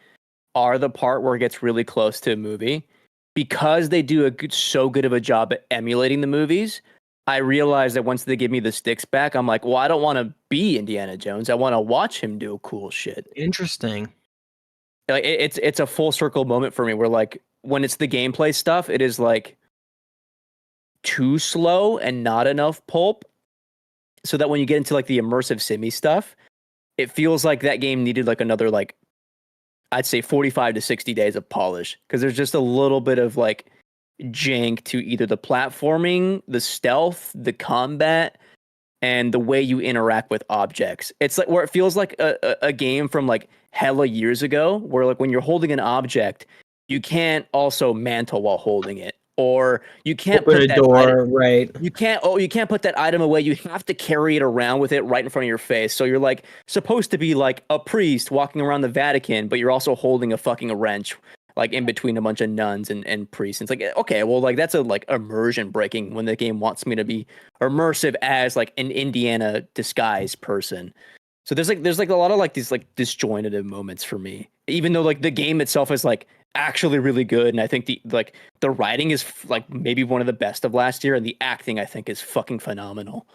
are the part where it gets really close to a movie, because they do so good of a job at emulating the movies. I realize that once they give me the sticks back, I'm like, well, I don't want to be Indiana Jones. I want to watch him do cool shit. Interesting. Like it's a full circle moment for me where like when it's the gameplay stuff, it is like too slow and not enough pulp, so that when you get into like the immersive simmy stuff, it feels like that game needed like another like I'd say 45 to 60 days of polish, because there's just a little bit of like jank to either the platforming, the stealth, the combat, and the way you interact with objects. It's like where it feels like a game from like hella years ago, where like when you're holding an object, you can't also mantle while holding it, or you can't Open put a that door, item, right? you can't put that item away. You have to carry it around with it right in front of your face. So you're like supposed to be like a priest walking around the Vatican, but you're also holding a fucking wrench like in between a bunch of nuns and priests. And it's like, okay, well, like that's a like immersion breaking when the game wants me to be immersive as like an Indiana disguised person. So there's like a lot of like these like disjointed moments for me, even though like the game itself is like actually really good, and I think the writing is like maybe one of the best of last year, and the acting I think is fucking phenomenal.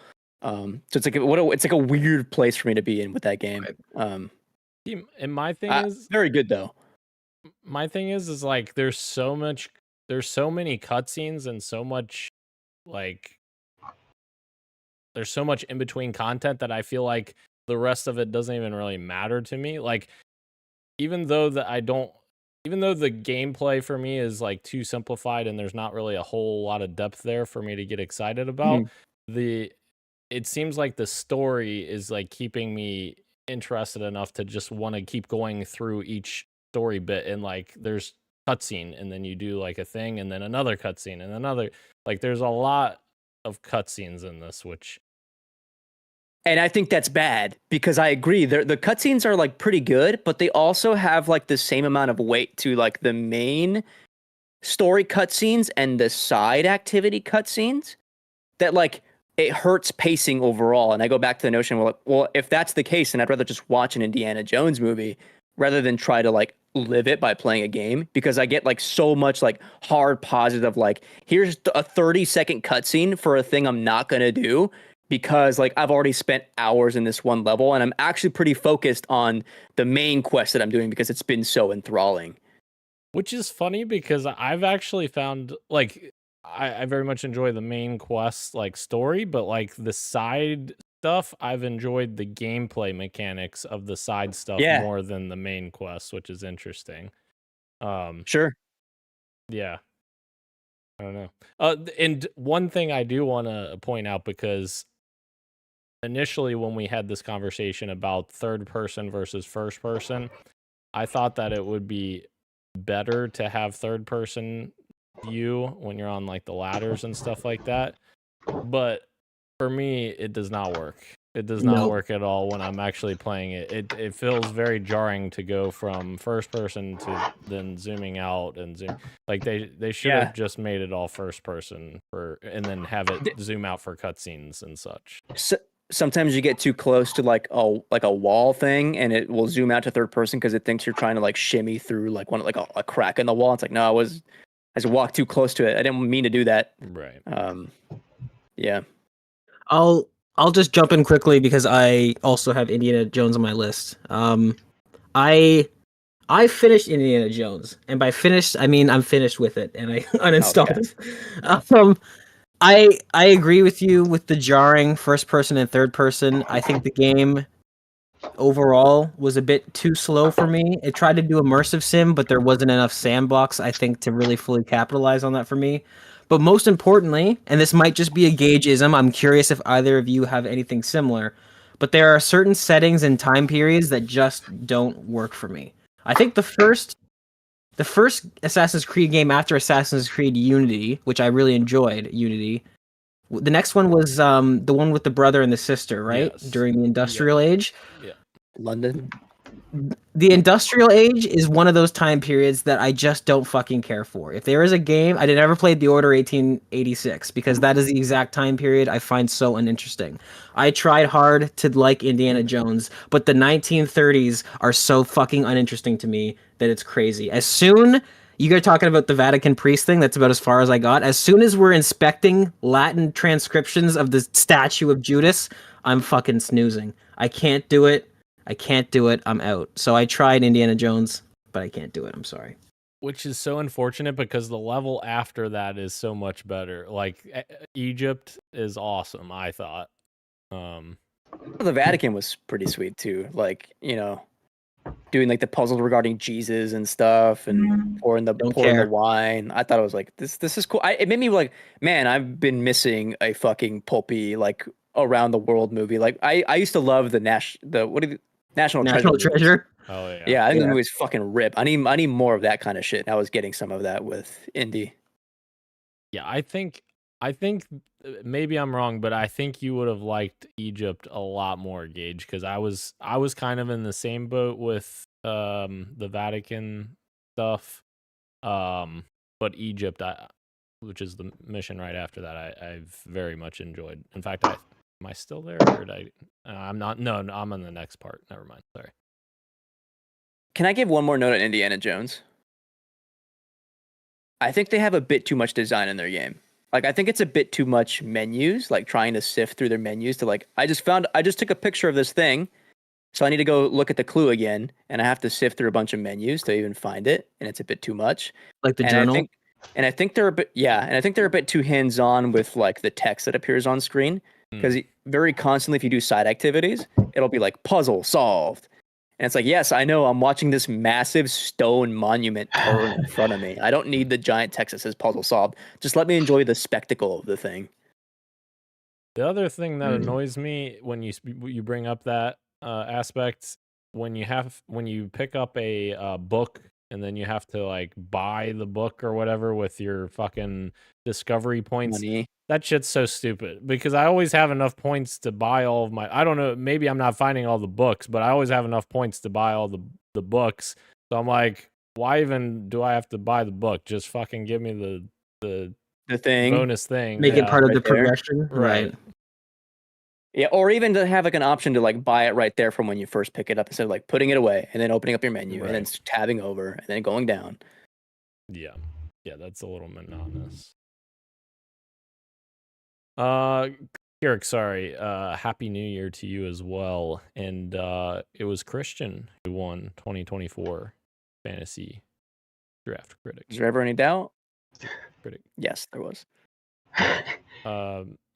So it's like it's like a weird place for me to be in with that game. And my thing is very good though. My thing is like there's so many cutscenes and so much like there's so much in between content that I feel like the rest of it doesn't even really matter to me. Like, even though the gameplay for me is like too simplified and there's not really a whole lot of depth there for me to get excited about, it seems like the story is like keeping me interested enough to just want to keep going through each story bit. And like there's cutscene, and then you do like a thing, and then another cutscene, and another. Like there's a lot of cutscenes in this, which. And I think that's bad because I agree. The cutscenes are like pretty good, but they also have like the same amount of weight to like the main story cutscenes and the side activity cutscenes that like it hurts pacing overall. And I go back to the notion, well, if that's the case, then I'd rather just watch an Indiana Jones movie rather than try to like live it by playing a game, because I get like so much like hard positive, like here's a 30-second cutscene for a thing I'm not going to do. Because like I've already spent hours in this one level, and I'm actually pretty focused on the main quest that I'm doing because it's been so enthralling. Which is funny because I've actually found like I very much enjoy the main quest like story, but like the side stuff, I've enjoyed the gameplay mechanics of the side stuff more than the main quest, which is interesting. Sure. Yeah. I don't know. And one thing I do want to point out, because initially when we had this conversation about third person versus first person, I thought that it would be better to have third person view when you're on like the ladders and stuff like that. But for me, it does not work. It does not work at all when I'm actually playing it. It feels very jarring to go from first person to then zooming out and zoom. Like they should have just made it all first person and then have it zoom out for cutscenes and such. Sometimes you get too close to like a wall thing, and it will zoom out to third person because it thinks you're trying to like shimmy through like a crack in the wall. It's like, no, I just walked too close to it. I didn't mean to do that. Right. Yeah. I'll just jump in quickly because I also have Indiana Jones on my list. I finished Indiana Jones, and by finished I mean I'm finished with it, and I uninstalled it. I agree with you with the jarring first person and third person. I think the game overall was a bit too slow for me. It tried to do immersive sim, but there wasn't enough sandbox, I think, to really fully capitalize on that for me. But most importantly, and this might just be a gaugeism, I'm curious if either of you have anything similar, but there are certain settings and time periods that just don't work for me. I think the first Assassin's Creed game after Assassin's Creed Unity, which I really enjoyed, Unity. The next one was the one with the brother and the sister, right? Yes. During the Industrial Age. Yeah. London. The Industrial Age is one of those time periods that I just don't fucking care for. If there is a game, I never played The Order 1886 because that is the exact time period I find so uninteresting. I tried hard to like Indiana Jones, but the 1930s are so fucking uninteresting to me that it's crazy. As soon you guys talking about the Vatican priest thing, that's about as far as I got. As soon as we're inspecting Latin transcriptions of the statue of Judas, I'm fucking snoozing. I can't do it. I'm out. So I tried Indiana Jones, but I can't do it. I'm sorry. Which is so unfortunate because the level after that is so much better. Like Egypt is awesome, I thought. The Vatican was pretty sweet too. Like, you know, doing like the puzzles regarding Jesus and stuff, and pouring the wine. I thought it was like this is cool. It made me like, man, I've been missing a fucking pulpy like around the world movie. Like I used to love the National Treasure. Oh yeah. Yeah, I think the movie's fucking rip. I need more of that kind of shit. I was getting some of that with Indy. Yeah, I think maybe I'm wrong, but I think you would have liked Egypt a lot more, Gage, because I was kind of in the same boat with the Vatican stuff. But Egypt, which is the mission right after that, I've very much enjoyed. In fact, am I still there? Or did I'm not. No, I'm on the next part. Never mind. Sorry. Can I give one more note on Indiana Jones? I think they have a bit too much design in their game. Like, I think it's a bit too much menus, like trying to sift through their menus to like, I just took a picture of this thing, so I need to go look at the clue again, and I have to sift through a bunch of menus to even find it, and it's a bit too much. Like the journal? I think they're a bit too hands-on with like the text that appears on screen. because very constantly, if you do side activities, it'll be like puzzle solved. And it's like, yes, I know I'm watching this massive stone monument turn in front of me. I don't need the giant text that says puzzle solved. Just let me enjoy the spectacle of the thing. The other thing that annoys me when you bring up that aspect, when you pick up a book and then you have to like buy the book or whatever with your fucking discovery points. Money. That shit's so stupid because I always have enough points to buy all of my. I don't know. Maybe I'm not finding all the books, but I always have enough points to buy all the books. So I'm like, why even do I have to buy the book? Just fucking give me the thing, bonus thing. Make it part of the right there. progression, right? Yeah, or even to have like an option to like buy it right there from when you first pick it up instead of like putting it away and then opening up your menu and then tabbing over and then going down. Yeah, that's a little monotonous. Kirik, sorry. Happy New Year to you as well. And it was Christian who won 2024 Fantasy Draft Critic. Is there ever any doubt? Critic. Yes, there was.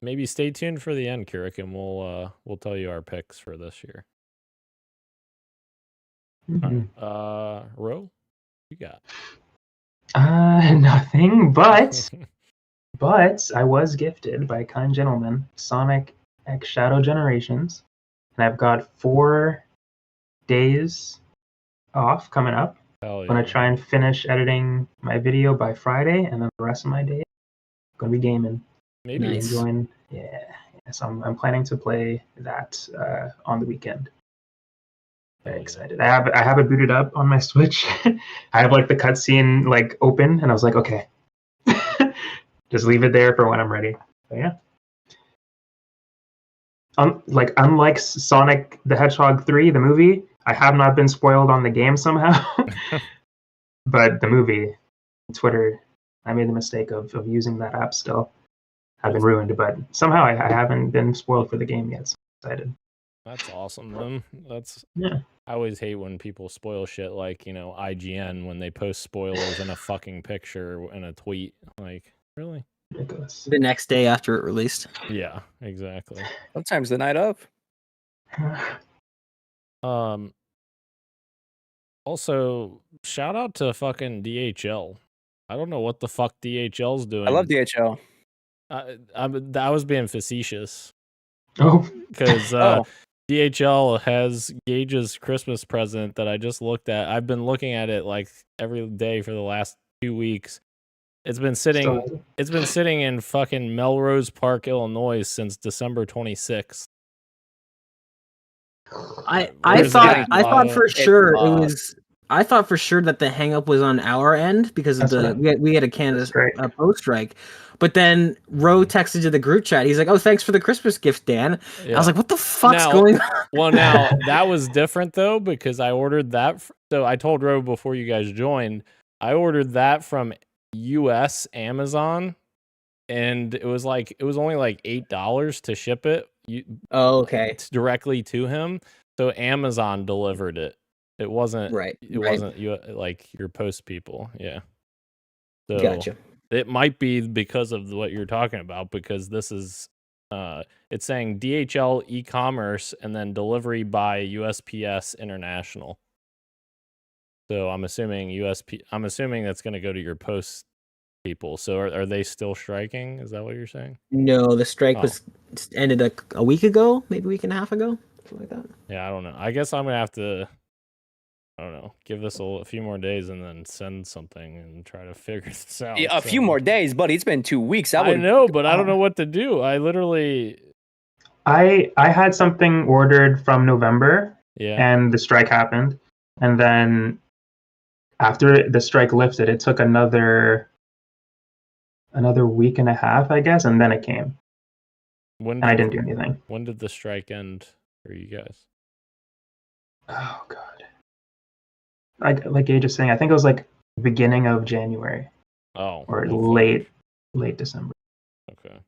Maybe stay tuned for the end, Kirik, and we'll tell you our picks for this year. Ro, you got? Nothing, but I was gifted by a kind gentleman Sonic X Shadow Generations, and I've got 4 days off coming up. Hell yeah. I'm gonna try and finish editing my video by Friday, and then the rest of my day, I'm gonna be gaming. Maybe enjoying. Yeah. So I'm planning to play that on the weekend. Very excited. I have it booted up on my Switch. I have like the cutscene like open, and I was like, okay, just leave it there for when I'm ready. But yeah. Unlike Sonic the Hedgehog 3, the movie, I have not been spoiled on the game somehow. But the movie, Twitter, I made the mistake of using that app still. I've been ruined, but somehow I haven't been spoiled for the game yet. So I'm excited. That's awesome, man. Yeah. I always hate when people spoil shit like, IGN when they post spoilers in a fucking picture in a tweet. Like, really? Ridiculous. The next day after it released. Yeah, exactly. Sometimes the night of. Also, shout out to fucking DHL. I don't know what the fuck DHL's doing. I love DHL. I was being facetious. Oh. Because DHL has Gage's Christmas present that I just looked at. I've been looking at it like every day for the last 2 weeks. It's been sitting in fucking Melrose Park, Illinois since December 26th. I thought for sure it was. I thought for sure that the hang up was on our end because of we had a Canada post strike. But then Ro texted to the group chat. He's like, "Oh, thanks for the Christmas gift, Dan." Yeah. I was like, "What the fuck's going on?" Well, now that was different though because I ordered that. So I told Ro before you guys joined, I ordered that from U.S. Amazon, and it was only like $8 to ship it. Okay. Directly to him. So Amazon delivered it. It wasn't right. It wasn't you like your post people. Yeah. So gotcha. It might be because of what you're talking about because this is it's saying DHL e-commerce and then delivery by USPS International. So I'm assuming that's going to go to your post people. So are they still striking? Is that what you're saying? No, the strike was ended a week ago, maybe a week and a half ago, something like that. Yeah, I don't know. I guess I'm gonna have to, I don't know, give this a few more days and then send something and try to figure this out. Yeah, a few more days, buddy. It's been 2 weeks. I know, but I don't know what to do. I literally, I had something ordered from November, and the strike happened, and then after the strike lifted, it took another week and a half, I guess, and then it came. And I didn't do anything. When did the strike end for you guys? Oh God. Like Gage is saying, I think it was like beginning of January. Oh. Or late December. Okay.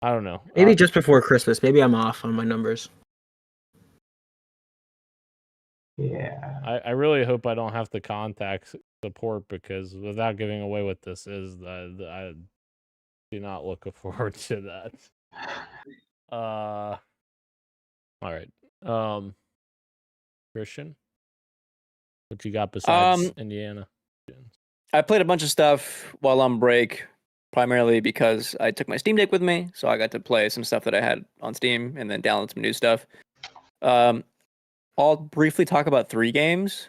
I don't know. Maybe just before Christmas. Maybe I'm off on my numbers. Yeah. I really hope I don't have to contact support because without giving away what this is, I do not look forward to that. All right. Christian, what you got besides Indiana? I played a bunch of stuff while on break, primarily because I took my Steam Deck with me, so I got to play some stuff that I had on Steam and then download some new stuff. I'll briefly talk about 3 games.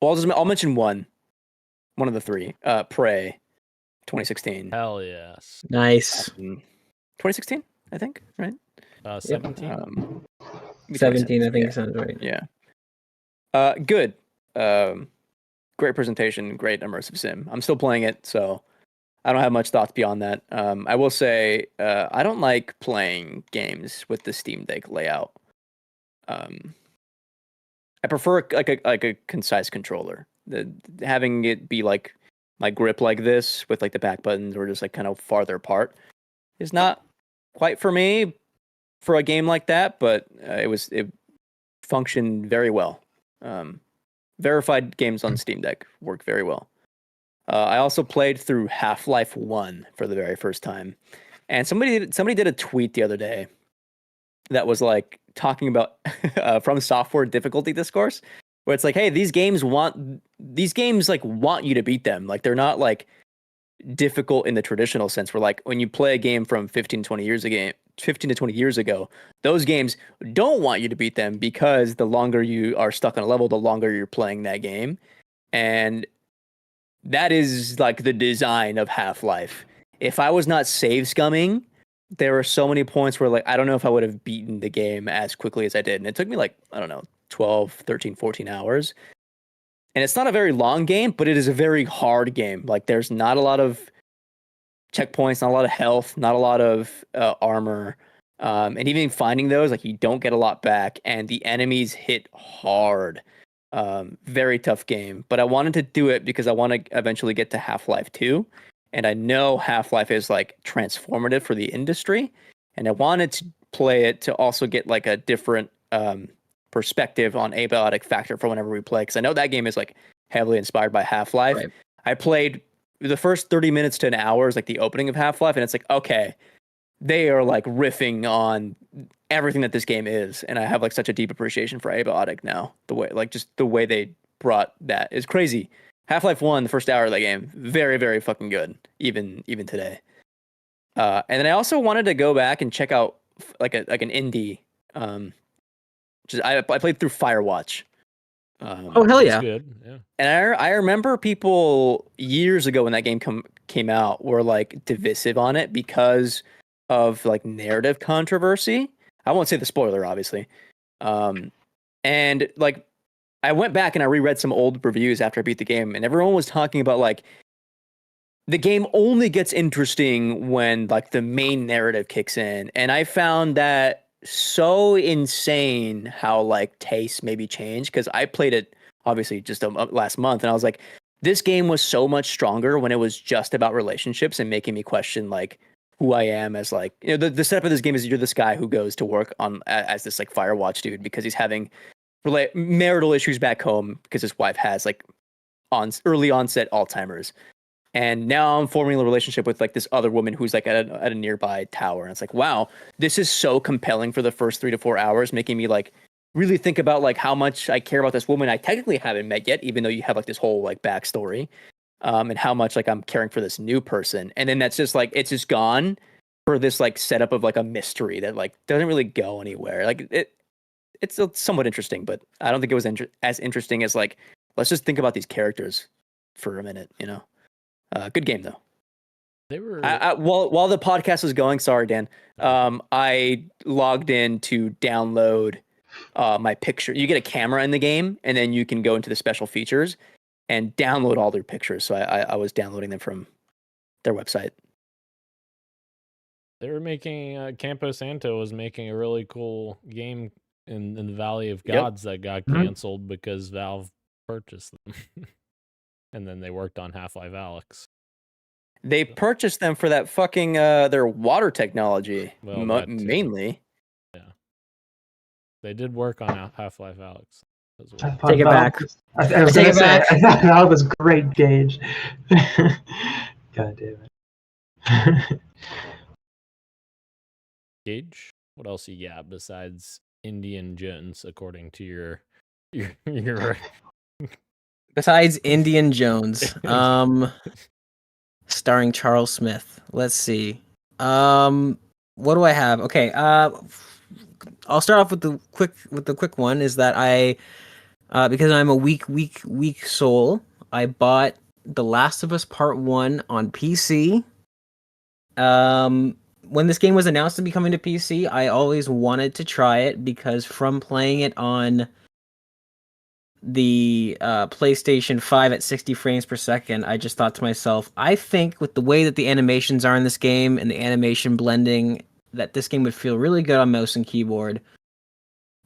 Well, I'll mention one of the 3. Prey, 2016. Hell yes. Nice. 2016, I think, right? 17. 17, I think yeah. sounds right. Yeah. Good. Great presentation, great immersive sim. I'm still playing it, so I don't have much thoughts beyond that. I will say I don't like playing games with the Steam Deck layout. I prefer like a concise controller. Having it be like my grip like this with like the back buttons or just like kind of farther apart is not quite for me for a game like that. But it functioned very well. Verified games on Steam Deck work very well. I also played through Half-Life 1 for the very first time, and somebody did a tweet the other day that was like talking about From Software difficulty discourse, where it's like, hey, these games like want you to beat them. Like they're not like difficult in the traditional sense. Where like when you play a game from 15 to 20 years ago, those games don't want you to beat them because the longer you are stuck on a level, the longer you're playing that game. And that is like the design of Half-Life. If I was not save scumming, there were so many points where like I don't know if I would have beaten the game as quickly as I did. And it took me like, I don't know, 12, 13, 14 hours. And it's not a very long game, but it is a very hard game. Like there's not a lot of checkpoints, not a lot of health, not a lot of armor. And even finding those, like you don't get a lot back, and the enemies hit hard. Very tough game, but I wanted to do it because I want to eventually get to Half-Life 2, and I know Half-Life is like transformative for the industry, and I wanted to play it to also get like a different perspective on abiotic factor for whenever we play, because I know that game is like heavily inspired by Half-Life. Right. I played the first 30 minutes to an hour is like the opening of Half-Life, and it's like, okay, they are like riffing on everything that this game is, and I have like such a deep appreciation for abiotic now. The way they brought that is crazy. Half-Life 1, the first hour of that game, very, very fucking good, even today. And then I also wanted to go back and check out like an indie. I played through Firewatch. Oh hell yeah! Good. Yeah. And I remember people years ago when that game came out were like divisive on it because of like narrative controversy. I won't say the spoiler, obviously. And like I went back and I reread some old reviews after I beat the game, and everyone was talking about like the game only gets interesting when like the main narrative kicks in. And I found that so insane how like tastes maybe change, because I played it obviously just last month, and I was like, this game was so much stronger when it was just about relationships and making me question like who I am as like, you know, the setup of this game is you're this guy who goes to work on as this like Firewatch dude because he's having marital issues back home because his wife has like early onset Alzheimer's. And now I'm forming a relationship with like this other woman who's like at a nearby tower. And it's like, wow, this is so compelling for the first 3 to 4 hours, making me like really think about like how much I care about this woman I technically haven't met yet, even though you have like this whole like backstory, and how much like I'm caring for this new person. And then that's just like, it's just gone for this like setup of like a mystery that like doesn't really go anywhere. Like it's somewhat interesting, but I don't think it was as interesting as like, let's just think about these characters for a minute, you know? Good game though. They were while the podcast was going. Sorry, Dan. I logged in to download my picture. You get a camera in the game, and then you can go into the special features and download all their pictures. So I was downloading them from their website. They were making Campo Santo was making a really cool game in the Valley of Gods that got canceled because Valve purchased them. And then they worked on Half-Life Alyx. They purchased them for that fucking their water technology, mainly. Yeah, they did work on Half-Life Alyx as well. Take it back. I was Take it gonna say, back. I thought that was great, Gage. God damn it. Gage, what else you got besides Indian Jones, according to your Besides Indian Jones, starring Charles Smith. Let's see. What do I have? Okay. I'll start off with the quick one. Is that I, because I'm a weak soul, I bought The Last of Us Part 1 on PC. When this game was announced to be coming to PC, I always wanted to try it because from playing it on the PlayStation 5 at 60 frames per second, I just thought to myself, I think with the way that the animations are in this game and the animation blending, that this game would feel really good on mouse and keyboard.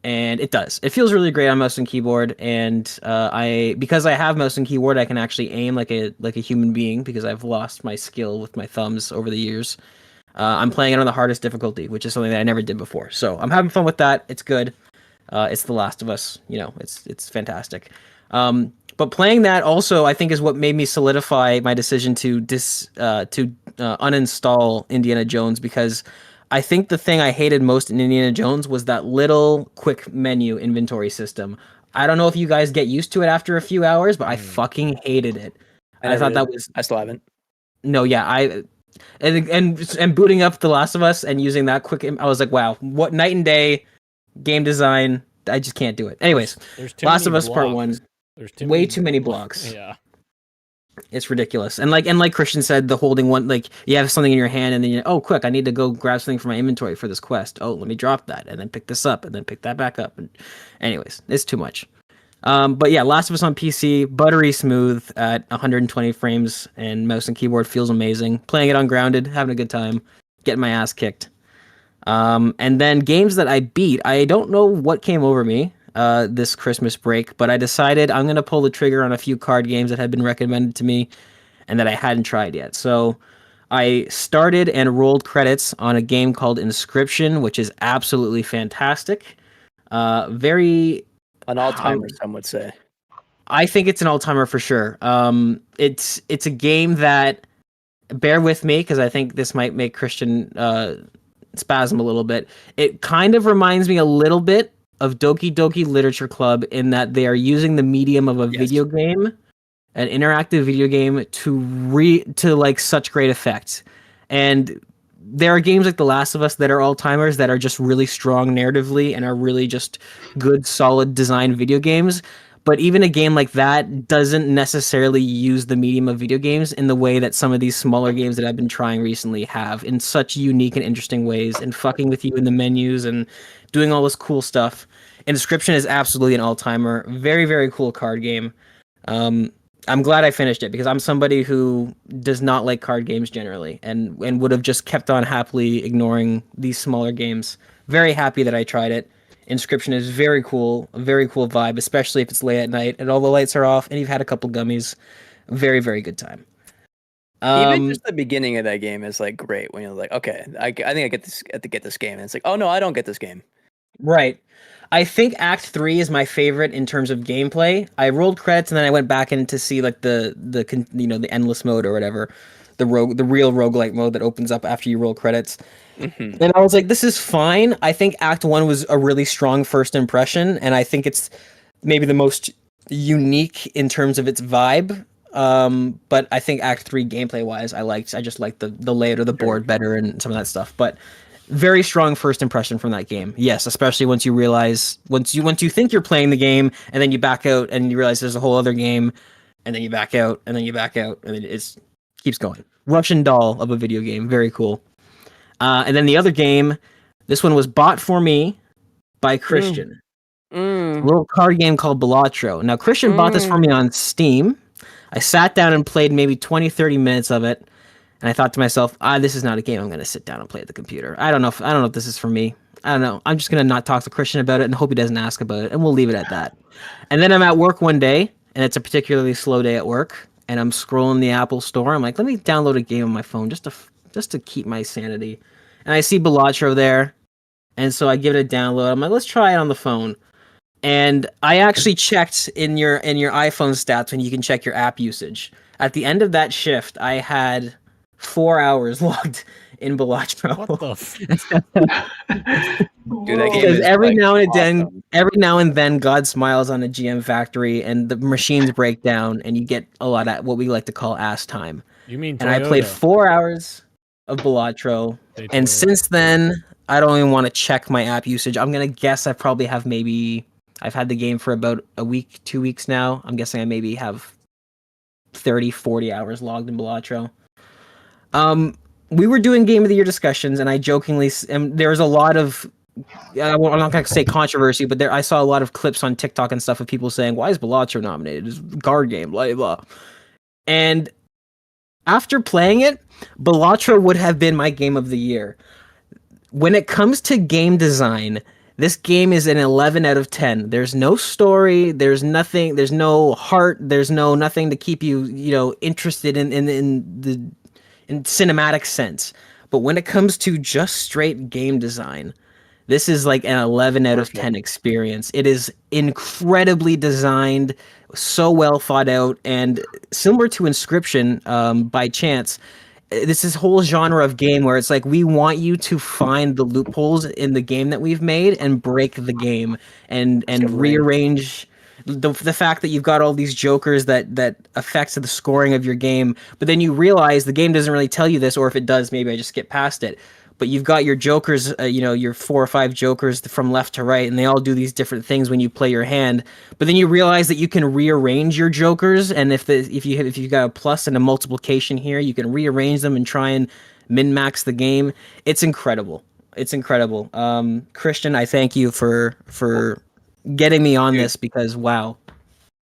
And it does. It feels really great on mouse and keyboard, and because I have mouse and keyboard, I can actually aim like a human being because I've lost my skill with my thumbs over the years. I'm playing it on the hardest difficulty, which is something that I never did before. So I'm having fun with that. It's good. It's The Last of Us. It's fantastic. But playing that also, I think, is what made me solidify my decision to uninstall Indiana Jones, because I think the thing I hated most in Indiana Jones was that little quick menu inventory system. I don't know if you guys get used to it after a few hours, but I fucking hated it. I thought that was. I still haven't. No, yeah, and booting up The Last of Us and using that quick, I was like, wow, what night and day game design. I just can't do it. Anyways, Last of Us Part 1. There's way too many blocks. Yeah. It's ridiculous. And like Christian said, the holding one, like you have something in your hand and then oh, quick, I need to go grab something from my inventory for this quest. Oh, let me drop that and then pick this up and then pick that back up. And anyways, it's too much. But yeah, Last of Us on PC, buttery smooth at 120 frames and mouse and keyboard feels amazing. Playing it ungrounded, having a good time, getting my ass kicked. And then games that I beat, I don't know what came over me this Christmas break, but I decided I'm going to pull the trigger on a few card games that had been recommended to me and that I hadn't tried yet. So I started and rolled credits on a game called Inscription, which is absolutely fantastic. Very... An all-timer, some would say. I think it's an all-timer for sure. It's a game that, bear with me, because I think this might make Christian spasm a little bit. It kind of reminds me a little bit of Doki Doki Literature Club in that they are using the medium of a video game, an interactive video game, to like such great effect. And there are games like The Last of Us that are all-timers that are just really strong narratively and are really just good, solid design video games. But even a game like that doesn't necessarily use the medium of video games in the way that some of these smaller games that I've been trying recently have, in such unique and interesting ways, and fucking with you in the menus and doing all this cool stuff. Inscription is absolutely an all-timer. Very, very cool card game. I'm glad I finished it because I'm somebody who does not like card games generally and would have just kept on happily ignoring these smaller games. Very happy that I tried it. Inscription is very cool, a very cool vibe, especially if it's late at night and all the lights are off and you've had a couple gummies. Very, very good time. Even just the beginning of that game is like great when you're like, okay, I think I get this game, and it's like, oh no, I don't get this game. Right. I think Act 3 is my favorite in terms of gameplay. I rolled credits and then I went back in to see like the endless mode or whatever, the real roguelike mode that opens up after you roll credits. Mm-hmm. And I was like, this is fine. I think Act 1 was a really strong first impression, and I think it's maybe the most unique in terms of its vibe. But I think Act 3 gameplay wise, I just liked the layout of the board better and some of that stuff. But very strong first impression from that game. Yes, especially once you think you're playing the game and then you back out and you realize there's a whole other game, and then you back out and then you back out and it keeps going. Russian doll of a video game, very cool. And then the other game, this one was bought for me by Christian. A little card game called Balatro. Now Christian bought this for me on Steam. I sat down and played maybe 20-30 minutes of it. And I thought to myself, this is not a game I'm going to sit down and play at the computer. I don't know if this is for me. I don't know. I'm just going to not talk to Christian about it and hope he doesn't ask about it. And we'll leave it at that. And then I'm at work one day, and it's a particularly slow day at work. And I'm scrolling the Apple store. I'm like, let me download a game on my phone just to keep my sanity. And I see Balatro there. And so I give it a download. I'm like, let's try it on the phone. And I actually checked in your iPhone stats when you can check your app usage. At the end of that shift, I had 4 hours logged in Balatro. What the? Dude, that game Because is every like, now and then, awesome. God smiles on a GM factory, and the machines break down, and you get a lot of what we like to call ass time. You mean Toyota? And I played 4 hours of Balatro, Say and Toyota. since then, I don't even want to check my app usage. I'm gonna guess I probably have I've had the game for about a week, 2 weeks now. I'm guessing I maybe have 30, 40 hours logged in Balatro. We were doing Game of the Year discussions, and I jokingly, and there was a lot of, I'm not going to say controversy, but I saw a lot of clips on TikTok and stuff of people saying, why is Balatro nominated? It's a guard game, blah, blah. And after playing it, Balatro would have been my game of the year. When it comes to game design, this game is an 11 out of 10. There's no story, there's nothing, there's no heart, there's nothing to keep you, interested in cinematic sense. But when it comes to just straight game design, this is like an 11 out of 10 experience. It is incredibly designed, so well thought out, and similar to Inscription, by chance, this is whole genre of game where it's like we want you to find the loopholes in the game that we've made and break the game and rearrange the fact that you've got all these jokers that affects the scoring of your game, but then you realize the game doesn't really tell you this, or if it does, maybe I just skip past it. But you've got your jokers, your 4 or 5 jokers from left to right, and they all do these different things when you play your hand. But then you realize that you can rearrange your jokers, and if you've got a plus and a multiplication here, you can rearrange them and try and min-max the game. It's incredible. It's incredible. Christian, I thank you for getting me on this, because wow.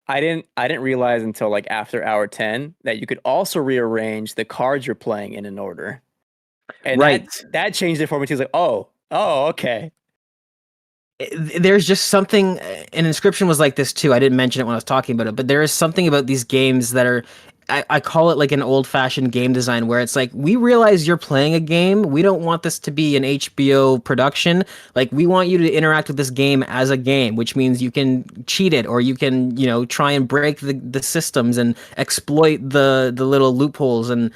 I didn't realize until like after hour 10 that you could also rearrange the cards you're playing in an order. And right. that changed it for me too. It's like, oh, okay. There's just something, and Inscription was like this too. I didn't mention it when I was talking about it, but there is something about these games that are, I call it like an old-fashioned game design, where it's like, we realize you're playing a game. We don't want this to be an HBO production. Like, we want you to interact with this game as a game, which means you can cheat it, or you can, try and break the systems and exploit the little loopholes. And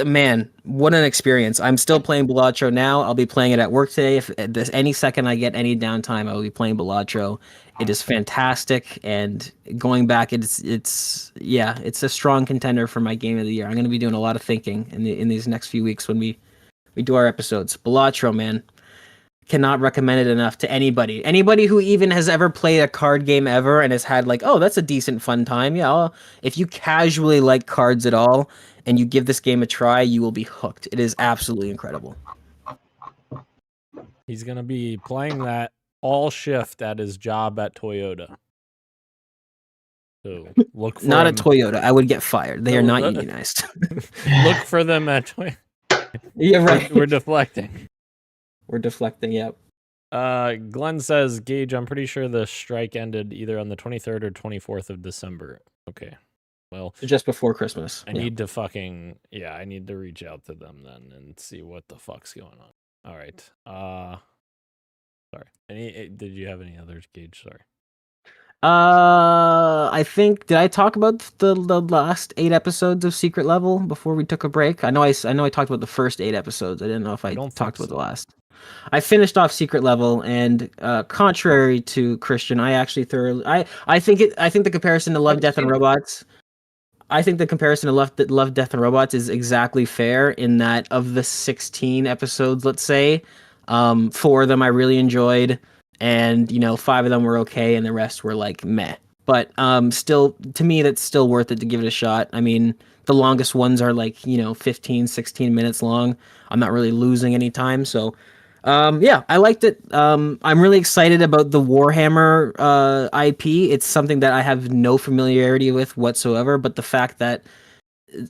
man, what an experience. I'm still playing Balatro now. I'll be playing it at work today. If any second I get any downtime, I will be playing Balatro. It is fantastic, and going back, it's a strong contender for my game of the year. I'm going to be doing a lot of thinking in these next few weeks when we do our episodes. Balatro, man, cannot recommend it enough to anybody. Anybody who even has ever played a card game ever and has had like, oh, that's a decent fun time. Yeah, if you casually like cards at all and you give this game a try, you will be hooked. It is absolutely incredible. He's going to be playing that all shift at his job at Toyota. So look for not him. at Toyota. I would get fired. They are not unionized. Look for them at Toyota. Yeah, right. We're deflecting. We're deflecting, yep. Glenn says, Gage, I'm pretty sure the strike ended either on the 23rd or 24th of December. Okay. Well, just before Christmas. I need to reach out to them then and see what the fuck's going on. All right. Sorry. Did you have any others, Gage? Sorry. I think, did I talk about the last 8 episodes of Secret Level before we took a break? I know I talked about the first 8 episodes. I didn't know if I talked about the last. I finished off Secret Level, and contrary to Christian, I actually thoroughly I think the comparison to Love, Death and Robots. I think the comparison to Love, Death and Robots is exactly fair, in that of the 16 episodes, let's say, 4 of them I really enjoyed, and 5 of them were okay, and the rest were like meh. But still, to me, that's still worth it to give it a shot. I mean, the longest ones are like 15, 16 minutes long. I'm not really losing any time, so I liked it. I'm really excited about the Warhammer IP. It's something that I have no familiarity with whatsoever, but the fact that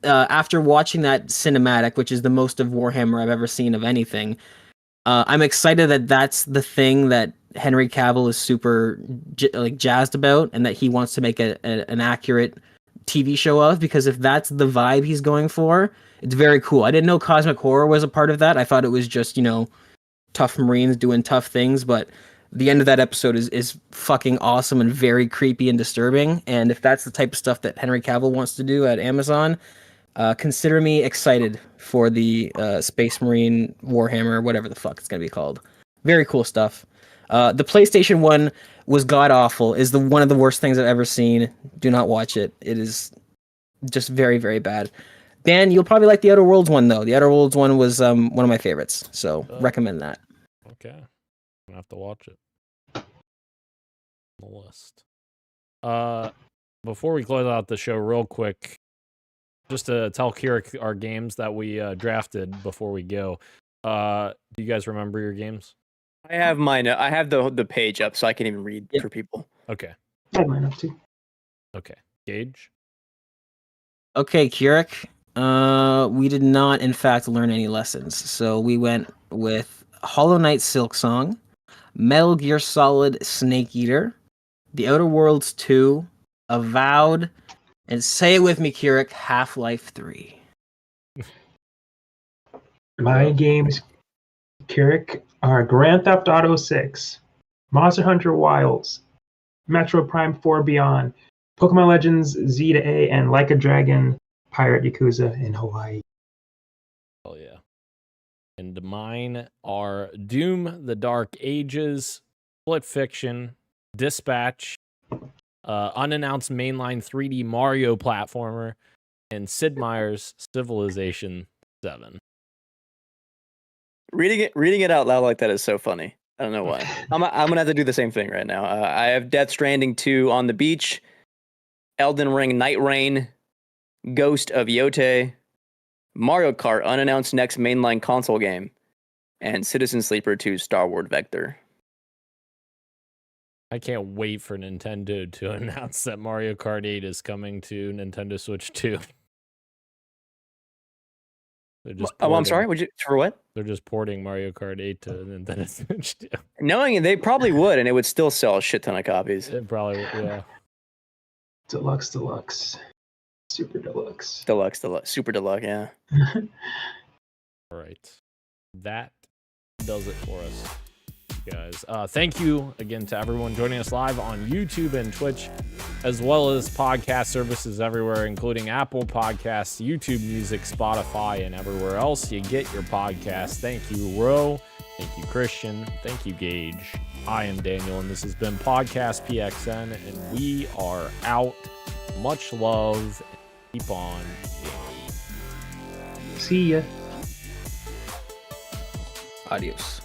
after watching that cinematic, which is the most of Warhammer I've ever seen of anything, I'm excited that that's the thing that Henry Cavill is super jazzed about, and that he wants to make an accurate TV show of, because if that's the vibe he's going for, it's very cool. I didn't know cosmic horror was a part of that. I thought it was just, tough Marines doing tough things, but the end of that episode is fucking awesome and very creepy and disturbing. And if that's the type of stuff that Henry Cavill wants to do at Amazon, consider me excited for the Space Marine Warhammer, whatever the fuck it's gonna be called. Very cool stuff. The PlayStation 1 was god awful. Is one of the worst things I've ever seen. Do not watch it. It is just very, very bad. Dan, you'll probably like the Outer Worlds one though. The Outer Worlds one was one of my favorites, so recommend that. Okay, I'm gonna have to watch it. On the list. Before we close out the show, real quick, just to tell Kirik our games that we drafted before we go. Do you guys remember your games? I have mine. I have the page up, so I can even read for people. Okay. I have mine up too. Okay. Gage. Okay, Kirik. We did not, in fact, learn any lessons. So we went with Hollow Knight Silksong, Metal Gear Solid Snake Eater, The Outer Worlds 2, Avowed, and say it with me, Kirik, Half-Life 3. My games, Kirik, are Grand Theft Auto 6, Monster Hunter Wilds, Metro Prime 4 Beyond, Pokemon Legends Z to A, and Like a Dragon Pirate Yakuza in Hawaii. Oh yeah. And mine are Doom, The Dark Ages, Split Fiction, Dispatch, unannounced mainline 3D Mario platformer, and Sid Meier's Civilization 7. Reading it out loud like that is so funny. I don't know why. I'm gonna have to do the same thing right now. I have Death Stranding 2 on the beach, Elden Ring Night Rain, Ghost of Yote, Mario Kart unannounced next mainline console game, and Citizen Sleeper 2 Star Wars Vector. I can't wait for Nintendo to announce that Mario Kart 8 is coming to Nintendo Switch 2. I'm sorry. For what? They're just porting Mario Kart 8 to Nintendo Switch 2. Knowing they probably would, and it would still sell a shit ton of copies. It probably, yeah. Deluxe. Super Deluxe. Deluxe. Super Deluxe, yeah. All right. That does it for us, guys. Thank you again to everyone joining us live on YouTube and Twitch, as well as podcast services everywhere, including Apple Podcasts, YouTube Music, Spotify, and everywhere else you get your podcasts. Thank you, Ro. Thank you, Christian. Thank you, Gage. I am Daniel, and this has been Podcast PXN, and we are out. Much love. Keep on gaming. See ya. Adios.